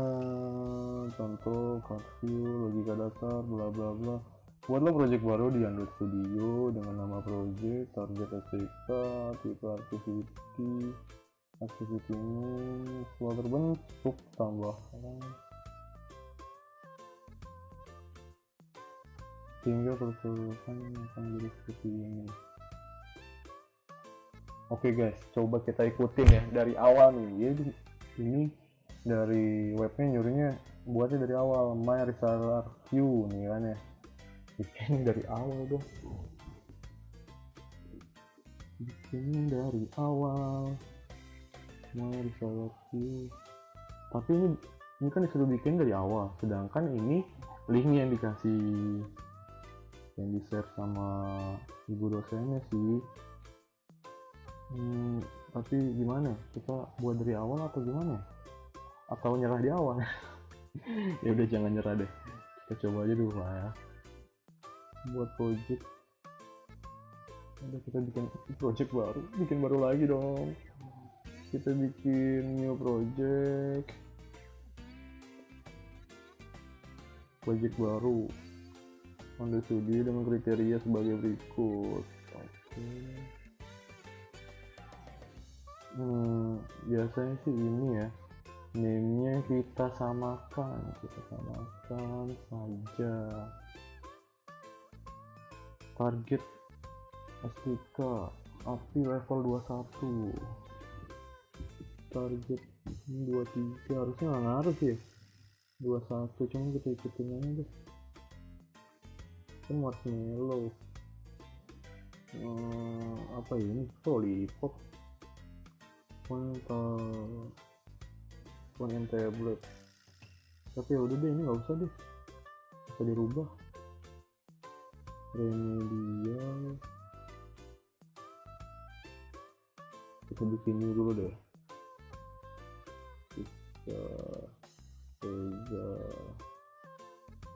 contoh card view, logika dasar, bla bla bla. Buatlah project baru di Android Studio dengan nama project, target SDK, tipe activity ini setelah terbentuk tambahkan sehingga pertukaran akan jadi seperti ini. Oke guys, coba kita ikutin ya dari awal nih. Jadi ini dari webnya nyuruhnya buatnya dari awal, my reseller view nih kan ya. Bikin dari awal dong. Bikin dari awal, my reseller view. Tapi ini kan disuruh bikin dari awal, sedangkan ini linknya yang dikasih, yang di share sama ibu dosennya sih. Tapi gimana kita buat dari awal atau gimana, atau nyerah di awal? Ya udah jangan nyerah deh, kita coba aja dulu lah ya. Buat project, udah kita bikin project baru, bikin baru lagi dong. Kita bikin new project baru Android Studio dengan kriteria sebagai berikut. Oke. Biasanya sih ini ya, name-nya kita samakan saja. Target SDK API level 21, target 23, harusnya nggak ngaruh sih 21, cuma kita ikutin aja deh. Kan marshmallow, apa ini, lollipop, phone and tablet. Tapi ya udah deh, ini nggak usah deh, bisa dirubah. Remedial kita bikin dulu deh, kita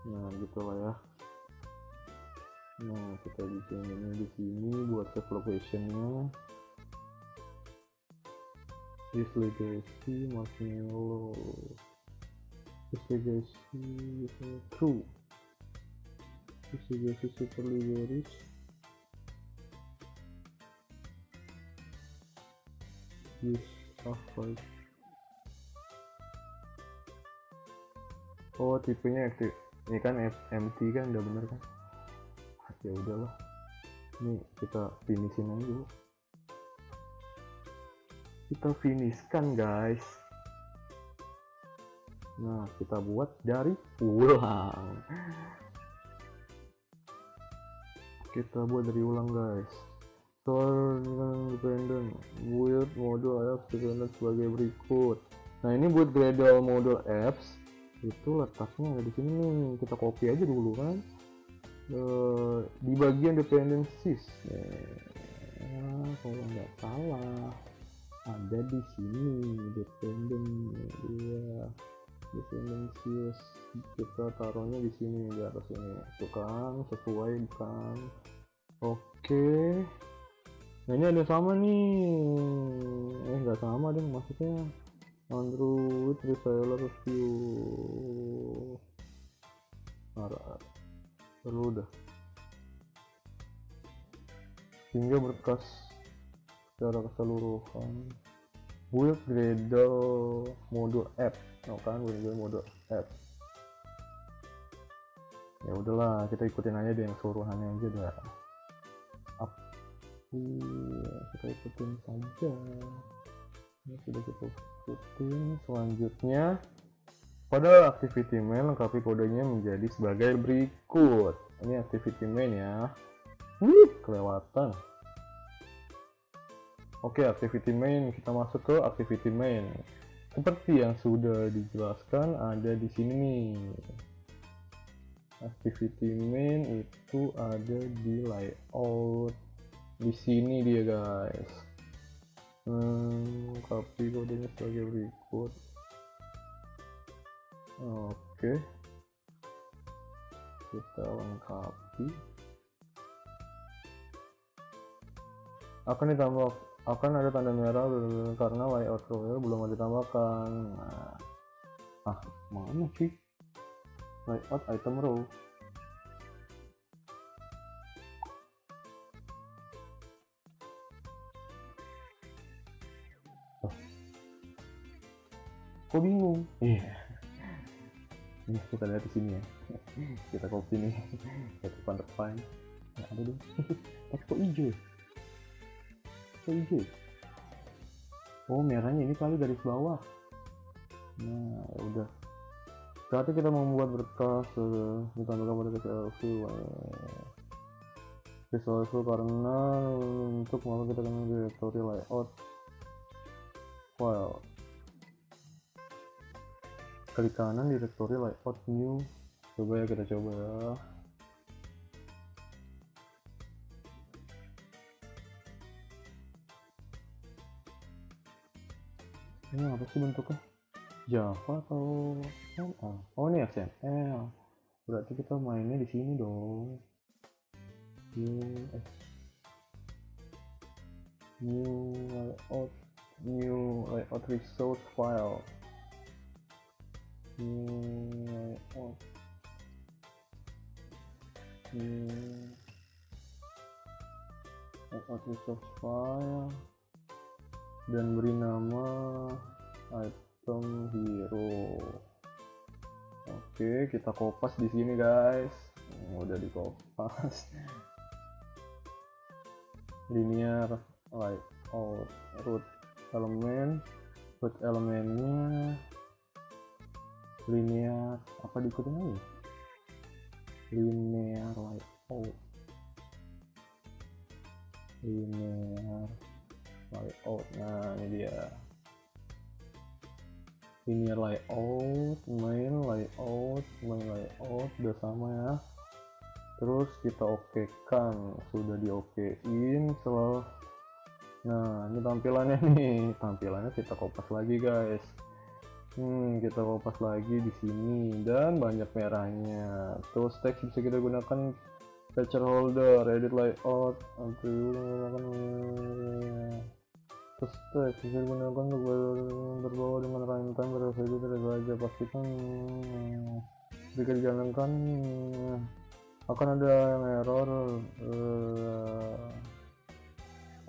nah gitu lah ya. Nah kita bikin ini di sini buat save location-nya. This legacy marshmallow, this legacy true, this legacy super liberis, use avoid. Oh tipenya aktif, ini kan MT kan udah bener kan. Ya udahlah, ini kita finishin aja dulu. Kita finishkan guys. Nah kita buat dari ulang, guys. Store dependent build model apps dependent sebagai berikut. Nah ini buat Gradle model apps itu letaknya ada di sini nih, kita copy aja dulu kan. Di bagian dependencies, kalau nggak salah ada di sini dependencies, kita taruhnya di sini di atas ini, tuh kan sesuai kan. Oke. Nah ini ada sama nih, nggak sama deh maksudnya. Android reseller view, perlu udah, hingga berkas secara keseluruhan. Build Gradle mode app, kan Gradle mode app. Ya udahlah, kita ikutin aja deh yang keseluruhannya aja dah. Kita ikutin saja. Ini sudah kita ikutin. Selanjutnya, pada activity main lengkapi kodenya menjadi sebagai berikut. Ini activity main ya. Kelewatan. Oke, activity main, kita masuk ke activity main. Seperti yang sudah dijelaskan ada di sini nih. Activity main itu ada di layout. Di sini dia guys. Copy kodenya sebagai berikut. Oke. Kita lengkapi. Akan ada tanda merah karena layout row belum ditambahkan. Nah, mana sih layout item row? Kok bingung? Iya. Ini kita lihat di sini ya. Kita copy nih. Kita depan. Nah, ada dong. Tapi kok hijau? Oh, merahnya ini kali garis bawah. Nah, udah. Berarti kita membuat berkas ditambahkan pada visual karena untuk maka kita akan directory layout file. Klik kanan directory layout new. Coba ya, kita coba ya. Ini apa sih bentuknya? Java atau XML? Oh, ini XML. Berarti kita mainnya di sini dong. New layout resource file. Layout resource file dan beri nama item hero. Oke, kita kopas di sini guys. Udah dikopas. Linear layout root elemennya linear apa diikutin aja? Linear layout. Nah, ini dia. Linear layout, main layout udah sama ya. Terus kita okekan, sudah diokein. Nah, ini tampilannya kita kopas lagi guys. Kita kopas lagi di sini dan banyak merahnya. Terus teks bisa kita gunakan picture holder, edit layout, terus teks bisa digunakan untuk berbawa dengan runtime berbeda saja. Pastikan jika dijalankan akan ada yang error.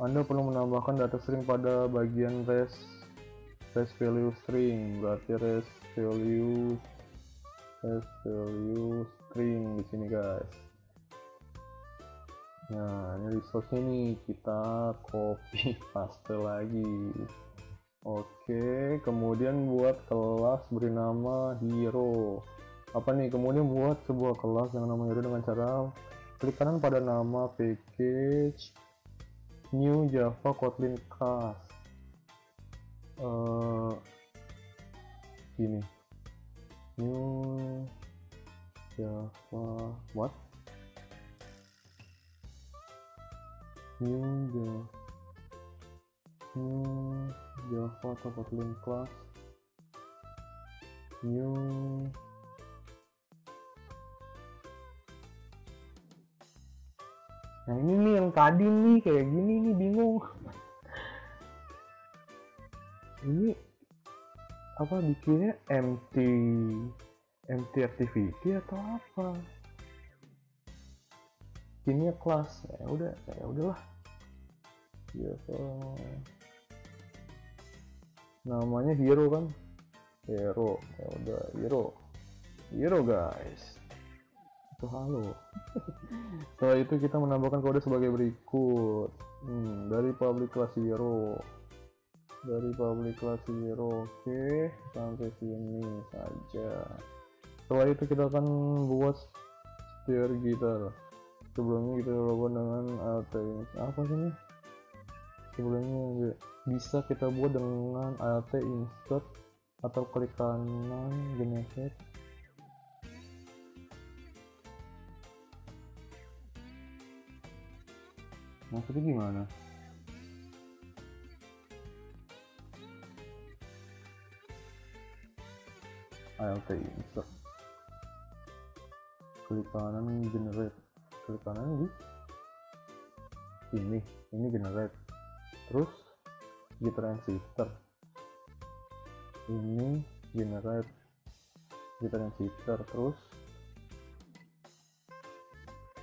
Anda perlu menambahkan data string pada bagian res value string, berarti res value string di sini guys. Nah, ini resource nih, kita copy paste lagi. Oke, kemudian buat kelas beri nama hero. Apa nih? Kemudian buat sebuah kelas yang nama hero dengan cara klik kanan pada nama package new Java Kotlin class. Gini, new Java new Java atau Kotlin class new Nah, ini nih yang tadi nih kayak gini nih, bingung. Ini apa bikinnya empty activity atau apa? skinnya kelas, ya udahlah gitu. Namanya hero kan, hero, ya udah hero guys. Itu halo. Setelah itu kita menambahkan kode sebagai berikut. Dari public class hero, oke, sampai sini saja. Setelah itu kita akan buat steer gitar. Sebelumnya kita lakukan dengan alt apa sih ini? Sebelumnya bisa kita buat dengan alt insert atau klik kanan generate. Maksudnya gimana? alt insert, klik kanan generate, klik kanan di ini generate, terus gitar and shifter, ini generate gitar and shifter, terus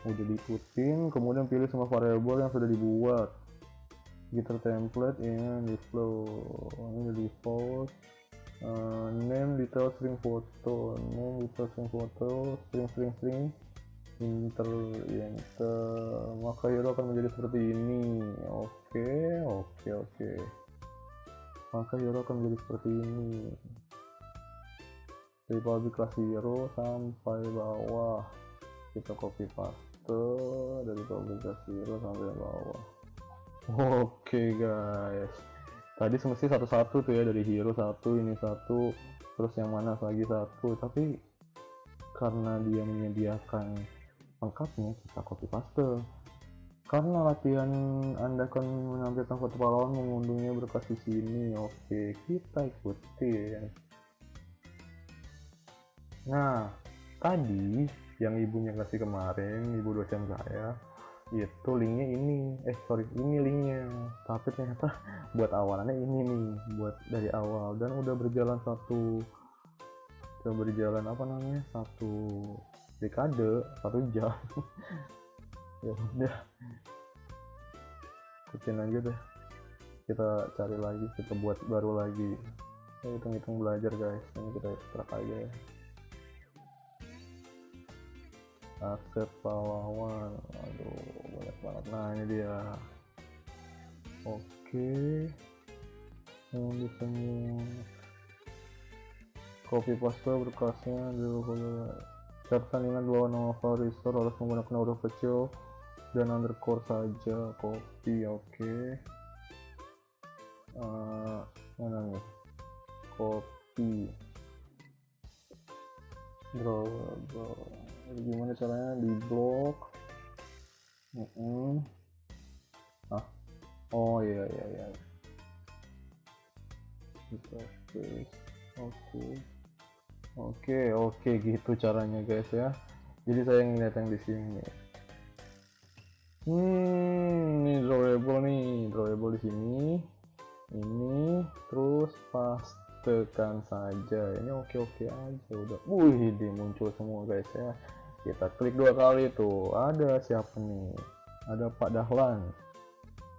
udah diikutin, kemudian pilih semua variabel yang sudah dibuat. Gitar template ini di flow, ini di default, name detail string foto, string enter, maka hero akan menjadi seperti ini. Oke, maka hero akan menjadi seperti ini dari public class hero sampai bawah. Kita copy paste dari public class hero sampai bawah. Oke guys, tadi semestinya satu-satu tuh ya, dari hero satu, ini satu, terus yang mana lagi satu, tapi karena dia menyediakan lengkapnya kita copy paste. Karena latihan Anda akan menampilkan foto pahlawan mengunduhnya berkas di sini. Oke, kita ikutin. Nah, tadi yang ibunya kasih kemarin, ibu dosen saya, itu linknya ini, ini linknya, tapi ternyata buat awalannya ini nih, buat dari awal, dan udah berjalan satu dekade, 1 jam. Ya udah, ikutin aja deh, kita cari lagi, kita buat baru lagi. Hitung-hitung belajar guys, ini kita ekstrak aja ya. Aset pahlawan, aduh banyak banget. Nah ini dia. Oke, ini semua copy paste berkasnya dulu. Pertandingan dua nama Farisor harus menggunakan huruf kecil dan underscore saja. Copy, oke. Mana nih? Copy. Draw. Gimana caranya di blok? Oh iya. Kita paste. Oke, gitu caranya guys ya. Jadi saya ngeliat yang di sini. Ini drawable di sini. Ini terus pastekan saja. Ini oke aja udah. Wih, muncul semua guys ya. Kita klik 2 kali tuh. Ada siapa nih? Ada Pak Dahlan.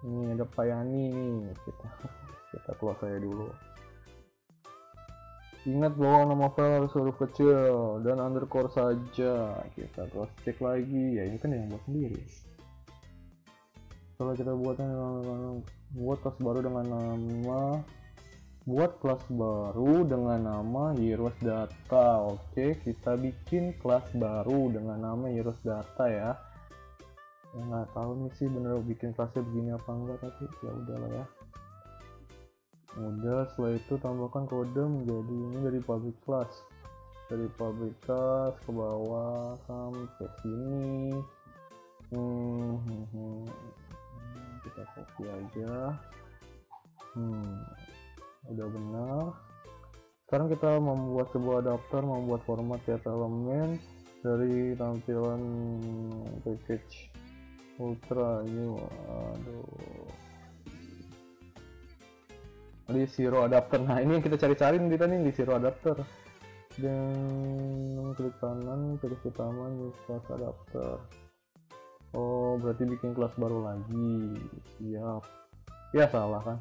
Ini ada Pak Yani nih. Kita keluar saya dulu. Ingat bahwa nama file harus huruf kecil dan underscore saja. Kita cross check lagi. Ya ini kan yang buat sendiri. Setelah kita buat kelas baru dengan nama Heroes Data. Oke, kita bikin kelas baru dengan nama Heroes Data ya. Nggak tahu nih sih bener bikin kelasnya begini apa enggak, tapi ya udahlah ya. Udah, setelah itu tambahkan kode menjadi ini dari public class ke bawah sampai sini. Kita copy aja. Udah benar. Sekarang kita membuat sebuah adapter, membuat format data elemen dari tampilan package ultra ini. Di zero adapter. Nah ini yang kita cari-cari nih di zero adapter, dan klik kanan, klik utama, use class adapter. Oh, berarti bikin kelas baru lagi. Siap. Ya, salah kan?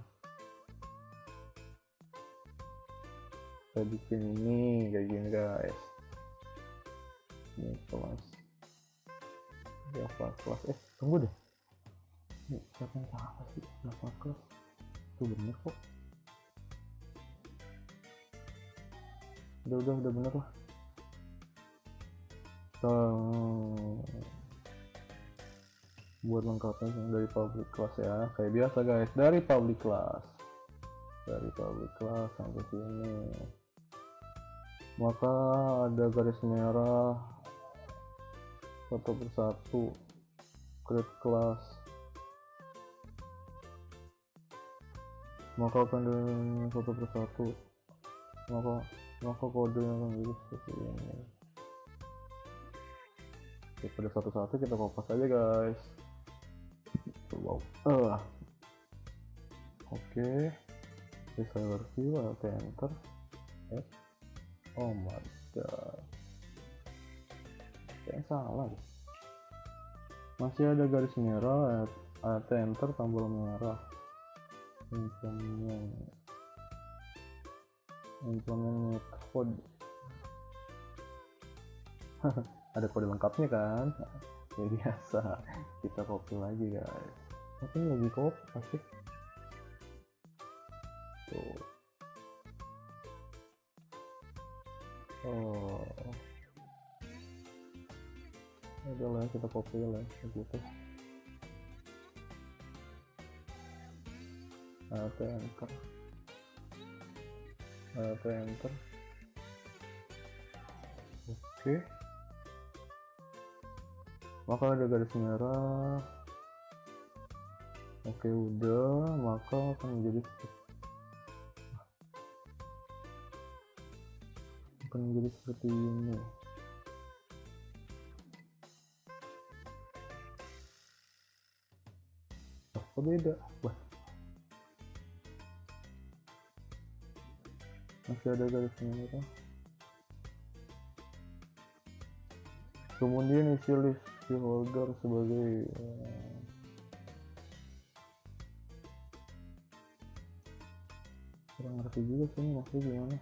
Saya bikin ini kayak gini guys. Ini kelas Java kelas. Tunggu deh. Ini siapa yang salah sih? Java kelas. Tuh bener kok. Udah bener lah. Buat lengkapnya dari public class ya, kayak biasa guys, dari public class sampai sini, maka ada garis merah satu persatu create class, maka akan dengan satu persatu, maka kodenya akan jadi seperti ini. Oke, pada satu-satu kita kopas aja guys. Wow. Oke. Designer view, enter. Oh my god. Kayak salah deh. Masih ada garis merah, enter tombol merah. Implement code. Ada kode lengkapnya kan? Ya biasa, kita copy lagi guys. Tapi lagi copy pasti. Tuh. Oh. Udah lah, kita copy lah gitu. Enter. Oke. Maka ada garis merah. Oke, udah, maka akan menjadi seperti ini. Kok beda? Wah, masih ada garis merah. Kemudian isi list holder sebagai kurang ngerti juga sih ini maksudnya gimana.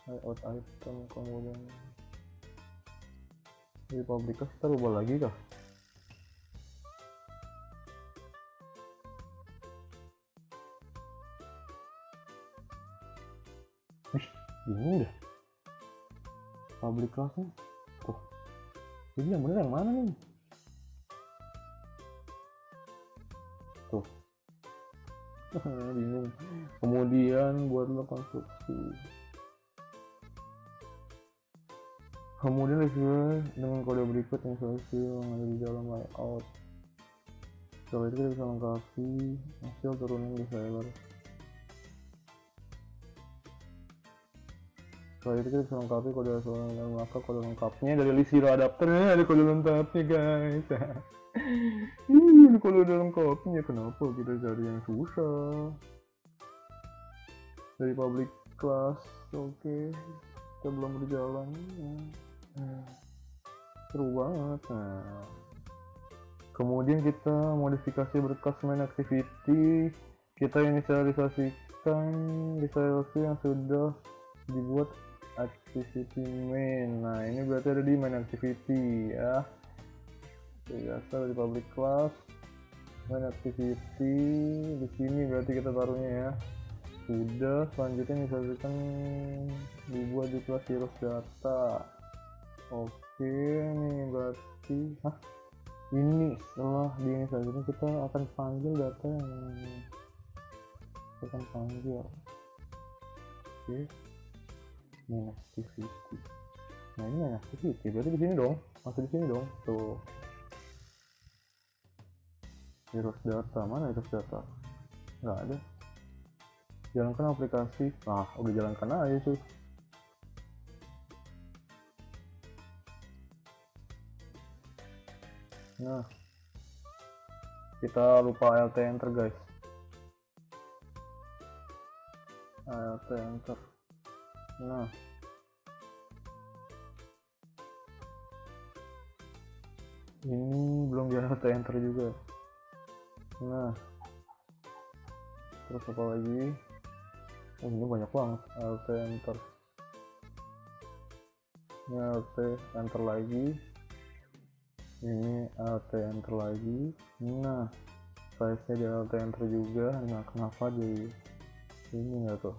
Layout item, kemudian di public class kita ubah lagi kah? Bingung deh public classnya. Tuh, jadi yang bener yang mana nih? Tuh. Bingung. Kemudian buatlah konstruksi. Kemudian review dengan kode berikut instruksi yang ada di dalam layout. Setelah itu kita bisa lengkapi hasil turunan designer. Setelah itu kita bisa lengkapi kode asal dan maka kode lengkapnya dari list zero adapternya ada kode lengkapnya guys. Ini kode lengkapnya, kenapa kita cari yang susah? Dari public class, oke. Kita belum berjalan. Seru banget. Nah, kemudian kita modifikasi berkas main activity. Kita inisialisasikan inisialisasi yang sudah dibuat activity main. Nah, ini berarti ada di main activity ya. Biasa dari public class main activity di sini berarti kita taruhnya ya. Sudah, selanjutnya inisialisasikan dibuat di kelas heroes data. Oke, nih berarti ini setelah diinisialisasikan kita akan panggil data yang kita akan panggil. Oke, main activity. Nah, ini main activity berarti di sini dong, masuk di sini dong. Tuh, heroes data, mana heroes data? Nggak ada. Jalankan aplikasi. Nah, udah jalankan aja cuy. Nah, kita lupa alt enter guys. Alt enter. Nah, Ini belum di alt enter juga. Nah, terus apa lagi? Oh, ini banyak banget. Alt enter. Ini alt enter lagi. Ini alt enter lagi. Nah, size-nya di alt enter juga. Nah, kenapa di ini nggak tuh?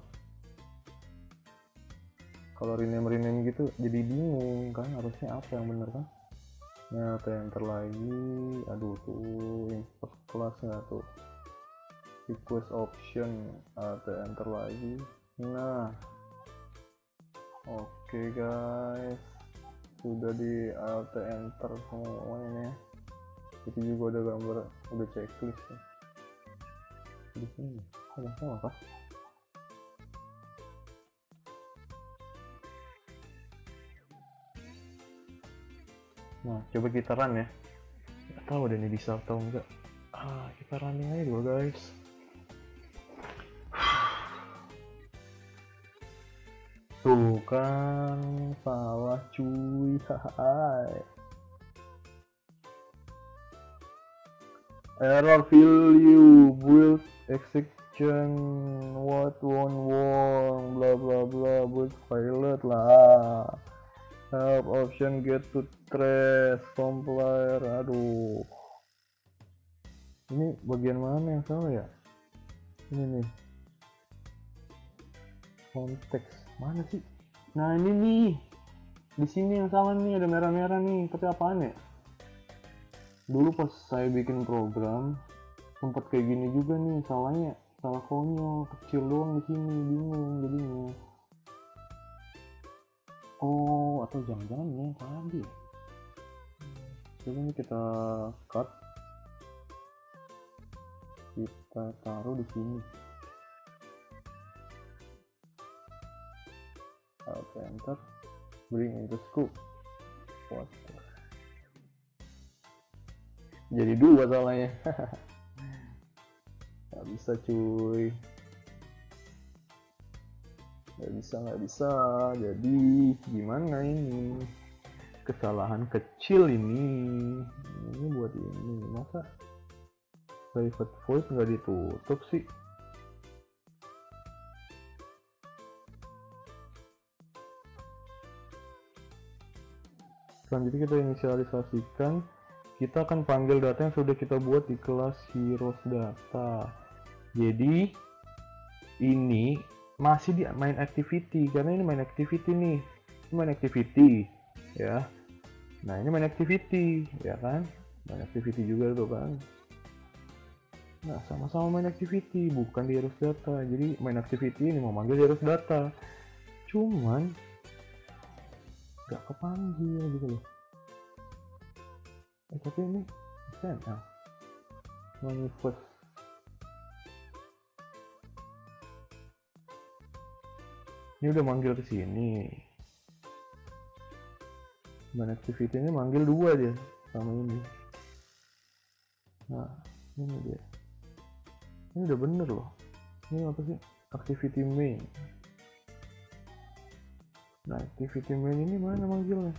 Kalau rename gitu jadi bingung kan, harusnya apa yang bener kan? Nah, enter lagi. Aduh tuh import class nggak tuh? Request option, enter lagi. Nah, oke guys, sudah di alt enter semua ini. Itu juga udah gambar, udah checklist ya. Di sini ada sama kah? Nah, coba kita run ya. Nggak tahu deh ini bisa atau enggak. Kita running aja dulu guys. Tuh kan, salah cuy. Error value build exception what wrong bla bla bla build failed lah. Help option get to trace compiler. Aduh, ini bagian mana yang salah ya? Ini nih, konteks mana sih? Nah ini nih, di sini yang salah nih, ada merah-merah nih. Tapi apaan ya? Dulu pas saya bikin program sempat kayak gini juga nih, salahnya salah konyol, kecil doang di sini, bingung jadinya. Oh, atau jangan-jangan ini yang tadi. Coba nih kita cut, kita taruh di sini. Alt enter, bring into scope. What? Jadi dua salahnya. Nggak bisa cuy, nggak bisa. Jadi gimana ini? Kesalahan kecil ini buat ini, masa private void nggak ditutup sih? Selanjutnya kita inisialisasikan. Kita akan panggil data yang sudah kita buat di kelas heroes data. Jadi ini masih di main activity, karena ini main activity nih. Ini main activity ya. Nah ini main activity ya kan, main activity juga tuh kan. Nah sama-sama main activity, bukan di heroes data. Jadi main activity ini mau manggil heroes data, cuman nggak kepanggil gitu loh. Tapi ini SNL manifest. Ini udah manggil ke sini. Main activity ini manggil dua aja sama ini. Nah, ini dia. Ini udah bener loh. Ini apa sih? Activity main. Nah, activity main ini mana manggilnya?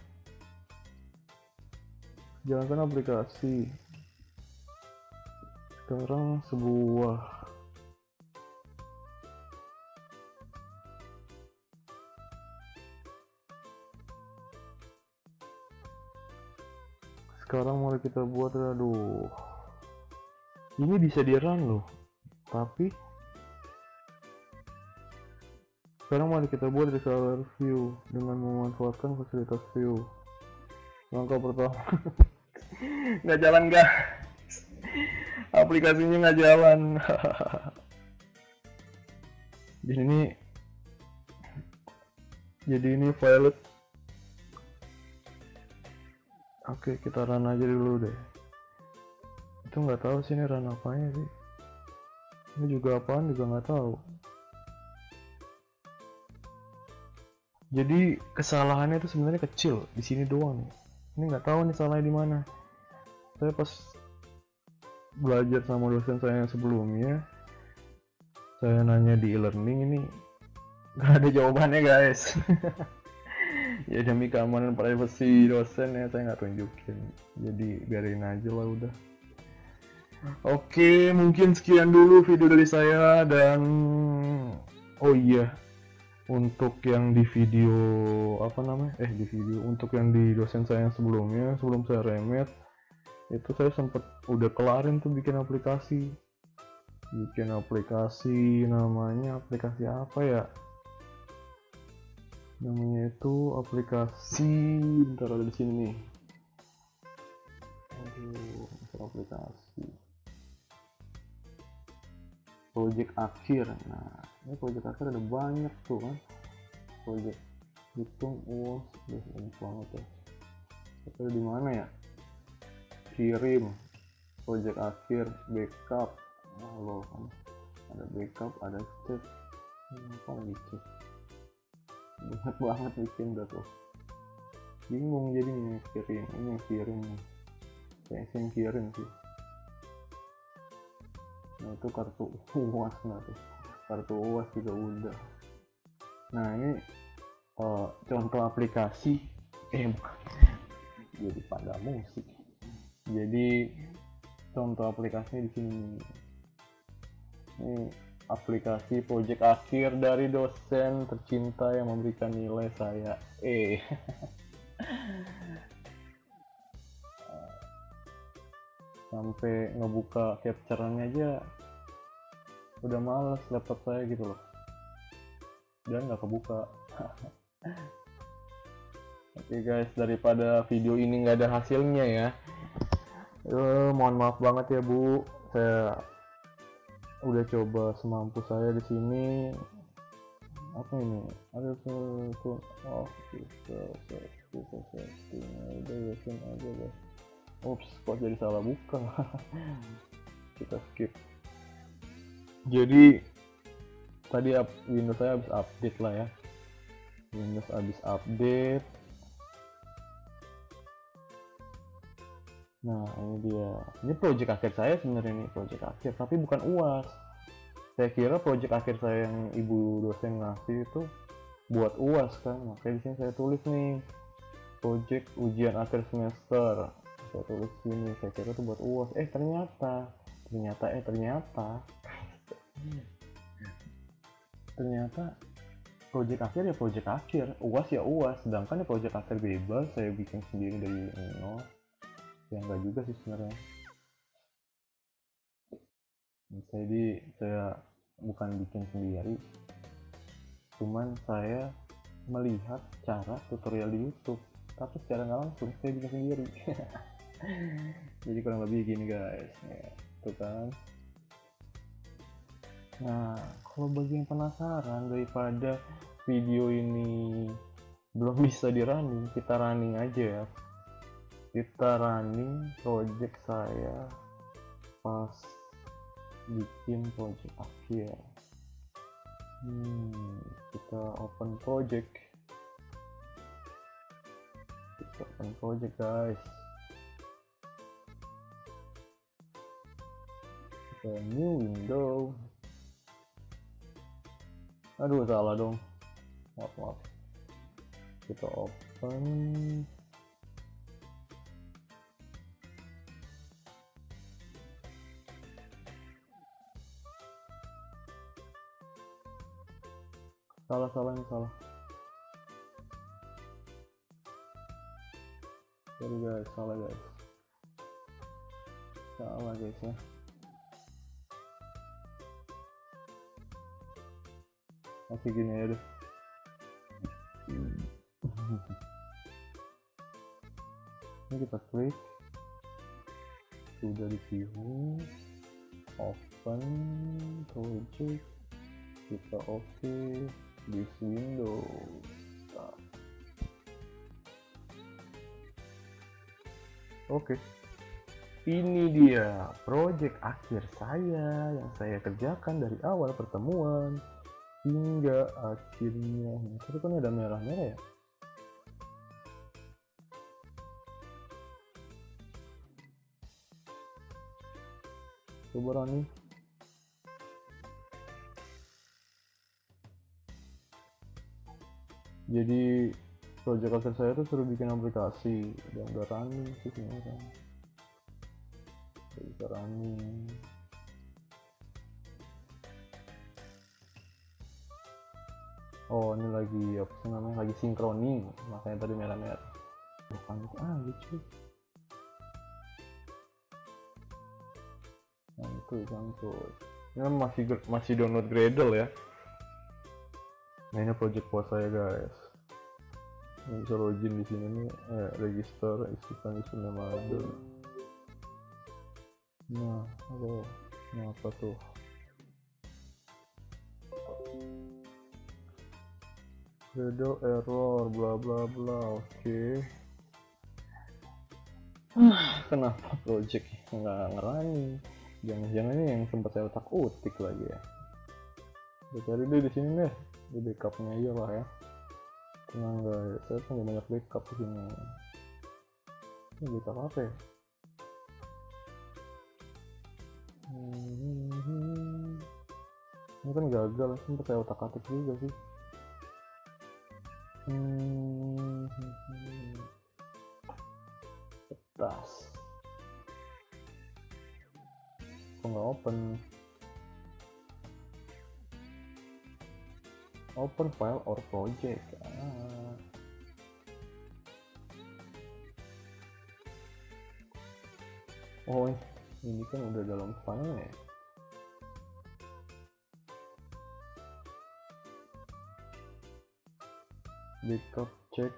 Jalankan aplikasi. Sekarang sebuah mari kita buat. Aduh, ini bisa di run loh, tapi sekarang mari kita buat reseller view dengan memanfaatkan fasilitas view. Langkah pertama. Nggak jalan guys, aplikasinya nggak jalan. jadi ini failed. Oke, kita run aja dulu deh. Itu nggak tahu sih ini run apanya sih, ini juga apaan juga nggak tahu. Jadi kesalahannya itu sebenarnya kecil di sini doang nih. Ini nggak tahu nih salahnya di mana. Saya pas belajar sama dosen saya yang sebelumnya, saya nanya di e-learning, ini nggak ada jawabannya guys. Ya demi keamanan privasi dosen ya saya nggak tunjukin, jadi biarin aja lah udah. Oke, mungkin sekian dulu video dari saya. Dan oh iya, untuk yang di video apa namanya, di video untuk yang di dosen saya yang sebelumnya, sebelum saya remet itu saya sempet udah kelarin tuh bikin aplikasi. Namanya aplikasi apa ya, namanya itu aplikasi, bentar, ada di sini nih. Aduh, aplikasi project akhir. Nah, ini project akhir ada banyak tuh kan, project hitung uas banget ya. Tapi di mana ya, kirim, project akhir, backup. Nah, lo kan ada backup, ada cek, apa lagi cek, banyak banget bikin dah tuh, bingung jadinya. Kirim, ini yang kirim nih, kayak yang kirim sih. Nah itu kartu uas, nah tuh kartu uas juga udah. Nah ini contoh aplikasi, jadi pada musik. Jadi contoh aplikasinya di sini. Ini aplikasi project akhir dari dosen tercinta yang memberikan nilai saya E. Sampai ngebuka capture-nya aja udah males laptop saya gitu loh, dan nggak kebuka. Oke guys, daripada video ini nggak ada hasilnya ya, mohon maaf banget ya Bu, saya udah coba semampu saya di sini. Apa ini, ada tuh, oh kita setting udah yakin aja guys. Ups, kok jadi salah buka. Kita skip. Jadi tadi Windows saya habis update lah ya, Windows habis update. Nah ini dia, ini project akhir saya sebenarnya, ini project akhir tapi bukan UAS. Saya kira project akhir saya yang ibu dosen ngasih itu buat UAS kan, makanya di sini saya tulis nih project ujian akhir semester, saya tulis sini, saya kira itu buat UAS. Ternyata project akhir ya project akhir, UAS ya UAS. Sedangkan ya project akhir bebas saya bikin sendiri dari nol. Ya enggak juga sih sebenarnya. Jadi saya bukan bikin sendiri, cuman saya melihat cara tutorial di YouTube, tapi secara nggak langsung saya bikin sendiri. Jadi kurang lebih gini guys ya, tuh kan. Nah kalau bagi yang penasaran, daripada video ini belum bisa di running, kita running aja ya. Kita running project saya pas bikin project akhir. Kita open project. Guys. Kita new window. Aduh salah dong. Maaf. Kita open. Salah. Sorry guys, salah guys ya. Oke gini ya deh. Ini kita klik, sudah di sini, open project, kita oke di window. Oke. Ini dia project akhir saya yang saya kerjakan dari awal pertemuan hingga akhirnya. Tapi kan ada merah-merah ya. Coba running. Jadi project akhir saya tuh suruh bikin aplikasi dan udah running sih sebenarnya, udah bisa running. Oh ini lagi apa sih namanya, lagi sinkroning, makanya tadi merah-merah. Bukan itu lucu. Santuy. Ini masih download Gradle ya. Nah ini project puasa ya guys. Ini bisa login di sini nih, register isi nama ada. Nah, halo. Ini apa tuh? Gradle error bla bla bla. Oke. Kenapa project nggak ngerani? Jangan-jangan ini yang sempat saya otak utik lagi ya. Cari deh di sini deh, di backupnya aja lah ya. Tenang guys, saya punya banyak backup di sini. Ini backup apa ya? Ini kan gagal, sempat saya otak atik juga sih. Tas. Kok nggak open file or project. Oh ini kan udah dalam file ya. Backup check.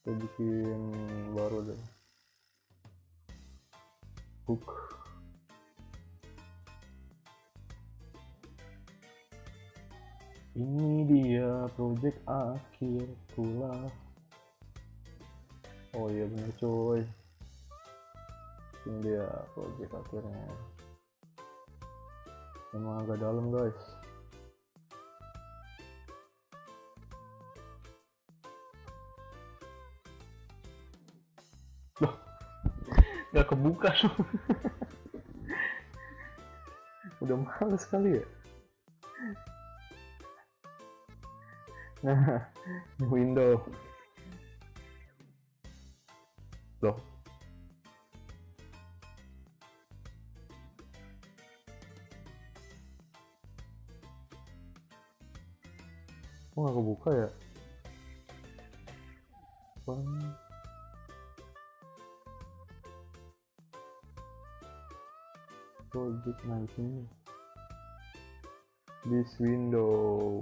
Kita bikin baru deh. Book. Ini dia project akhir pula. Oh iya bener coy. Ini dia project akhirnya. Emang agak dalam guys. Loh, nggak kebuka loh. Udah males kali ya. Nah, window. Loh. Kok nggak kebuka ya? Project nanti this window.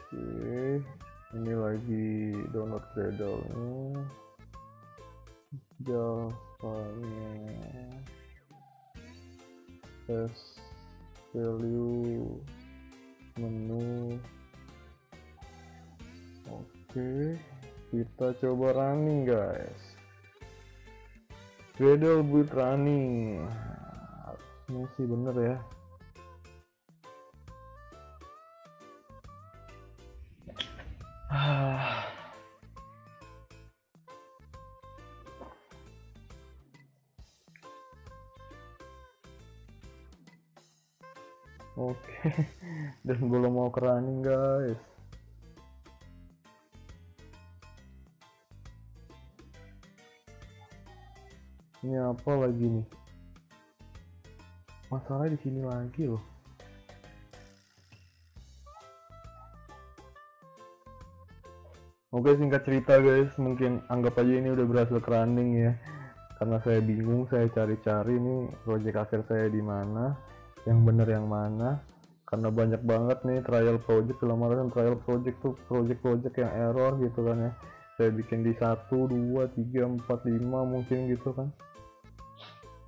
Oke, ini lagi download Gradle-nya. Java-nya test value menu. Oke, kita coba running guys. Gradle build running. Ini sih bener ya. Oke, dan belum mau ke running guys. Ini apa lagi nih? Masalah di sini lagi loh. Oke, singkat cerita guys, mungkin anggap aja ini udah berhasil ke running ya. Karena saya bingung, saya cari-cari nih project akhir saya di mana, yang bener yang mana. Karena banyak banget nih trial project, kelemaran trial project tuh project yang error gitu kan ya. Saya bikin di 1, 2, 3, 4, 5 mungkin gitu kan.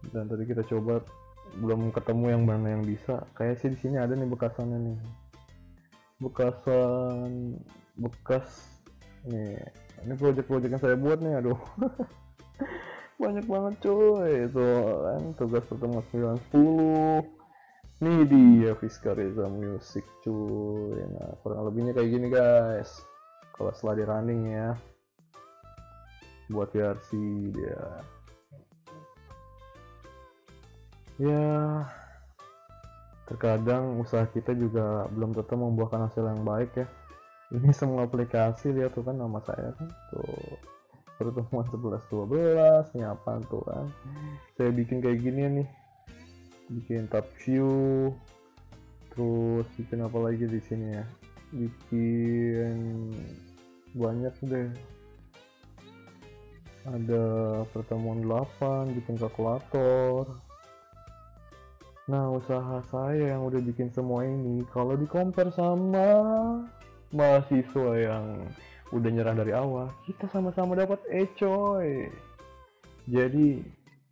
Dan tadi kita coba belum ketemu yang mana yang bisa. Kayak sih di sini ada nih bekasannya nih. Bekas nih. Ini project yang saya buat nih, aduh. Banyak banget cuy. Itu kan tugas pertemuan 910. Nih dia Fiskareza Music cuy. Nah, kurang lebihnya kayak gini guys. kalau setelah di running ya, buat VRC dia. Ya, terkadang usaha kita juga belum tentu membuahkan hasil yang baik ya. Ini semua aplikasi, lihat tuh kan nama saya kan tuh, pertemuan 11-12 ini apa tuh kan. Saya bikin kayak gini nih, bikin tab view, terus bikin apa lagi di sini ya, bikin banyak deh, ada pertemuan 8, bikin kalkulator. Nah, usaha saya yang udah bikin semua ini, kalau di compare sama mahasiswa yang udah nyerah dari awal, kita sama-sama dapat coy. Jadi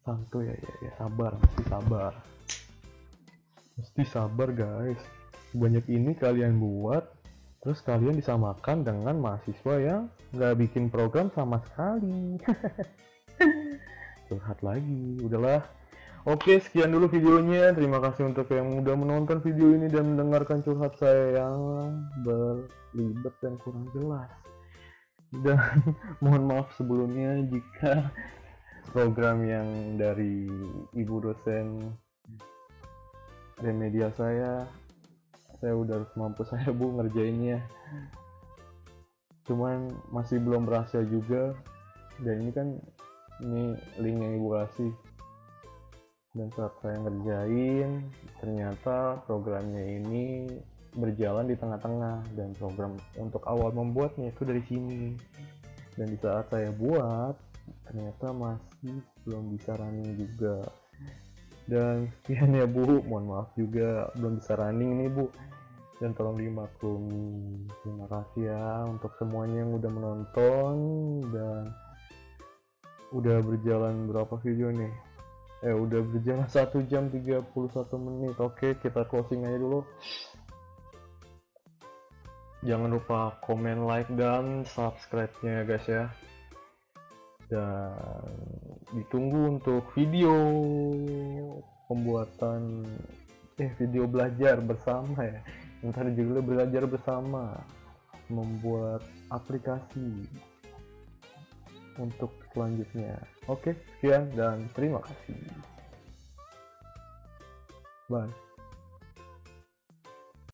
santuy ya, sabar, mesti sabar guys. Banyak ini kalian buat, terus kalian disamakan dengan mahasiswa yang nggak bikin program sama sekali. Curhat lagi, udahlah. Oke, sekian dulu videonya. Terima kasih untuk yang udah menonton video ini dan mendengarkan curhat saya yang berlibat dan kurang jelas. Dan mohon maaf sebelumnya jika program yang dari ibu dosen remedia saya udah harus mampu saya bu ngerjainnya. Cuman masih belum berhasil juga. Dan ini kan link yang ibu kasih. Dan saat saya ngerjain, ternyata programnya ini berjalan di tengah-tengah, dan program untuk awal membuatnya itu dari sini. Dan di saat saya buat, ternyata masih belum bisa running juga. Dan sekian ya bu, mohon maaf juga belum bisa running nih bu, dan tolong dimaklumi. Terima kasih ya untuk semuanya yang udah menonton. Dan udah berjalan berapa video nih? Udah berjalan 1 jam 31 menit. Oke, kita closing aja dulu. Jangan lupa komen, like, dan subscribe-nya guys ya. Dan ditunggu untuk video pembuatan video belajar bersama ya. Ntar juga belajar bersama membuat aplikasi untuk selanjutnya. Oke, sekian dan terima kasih. Bye.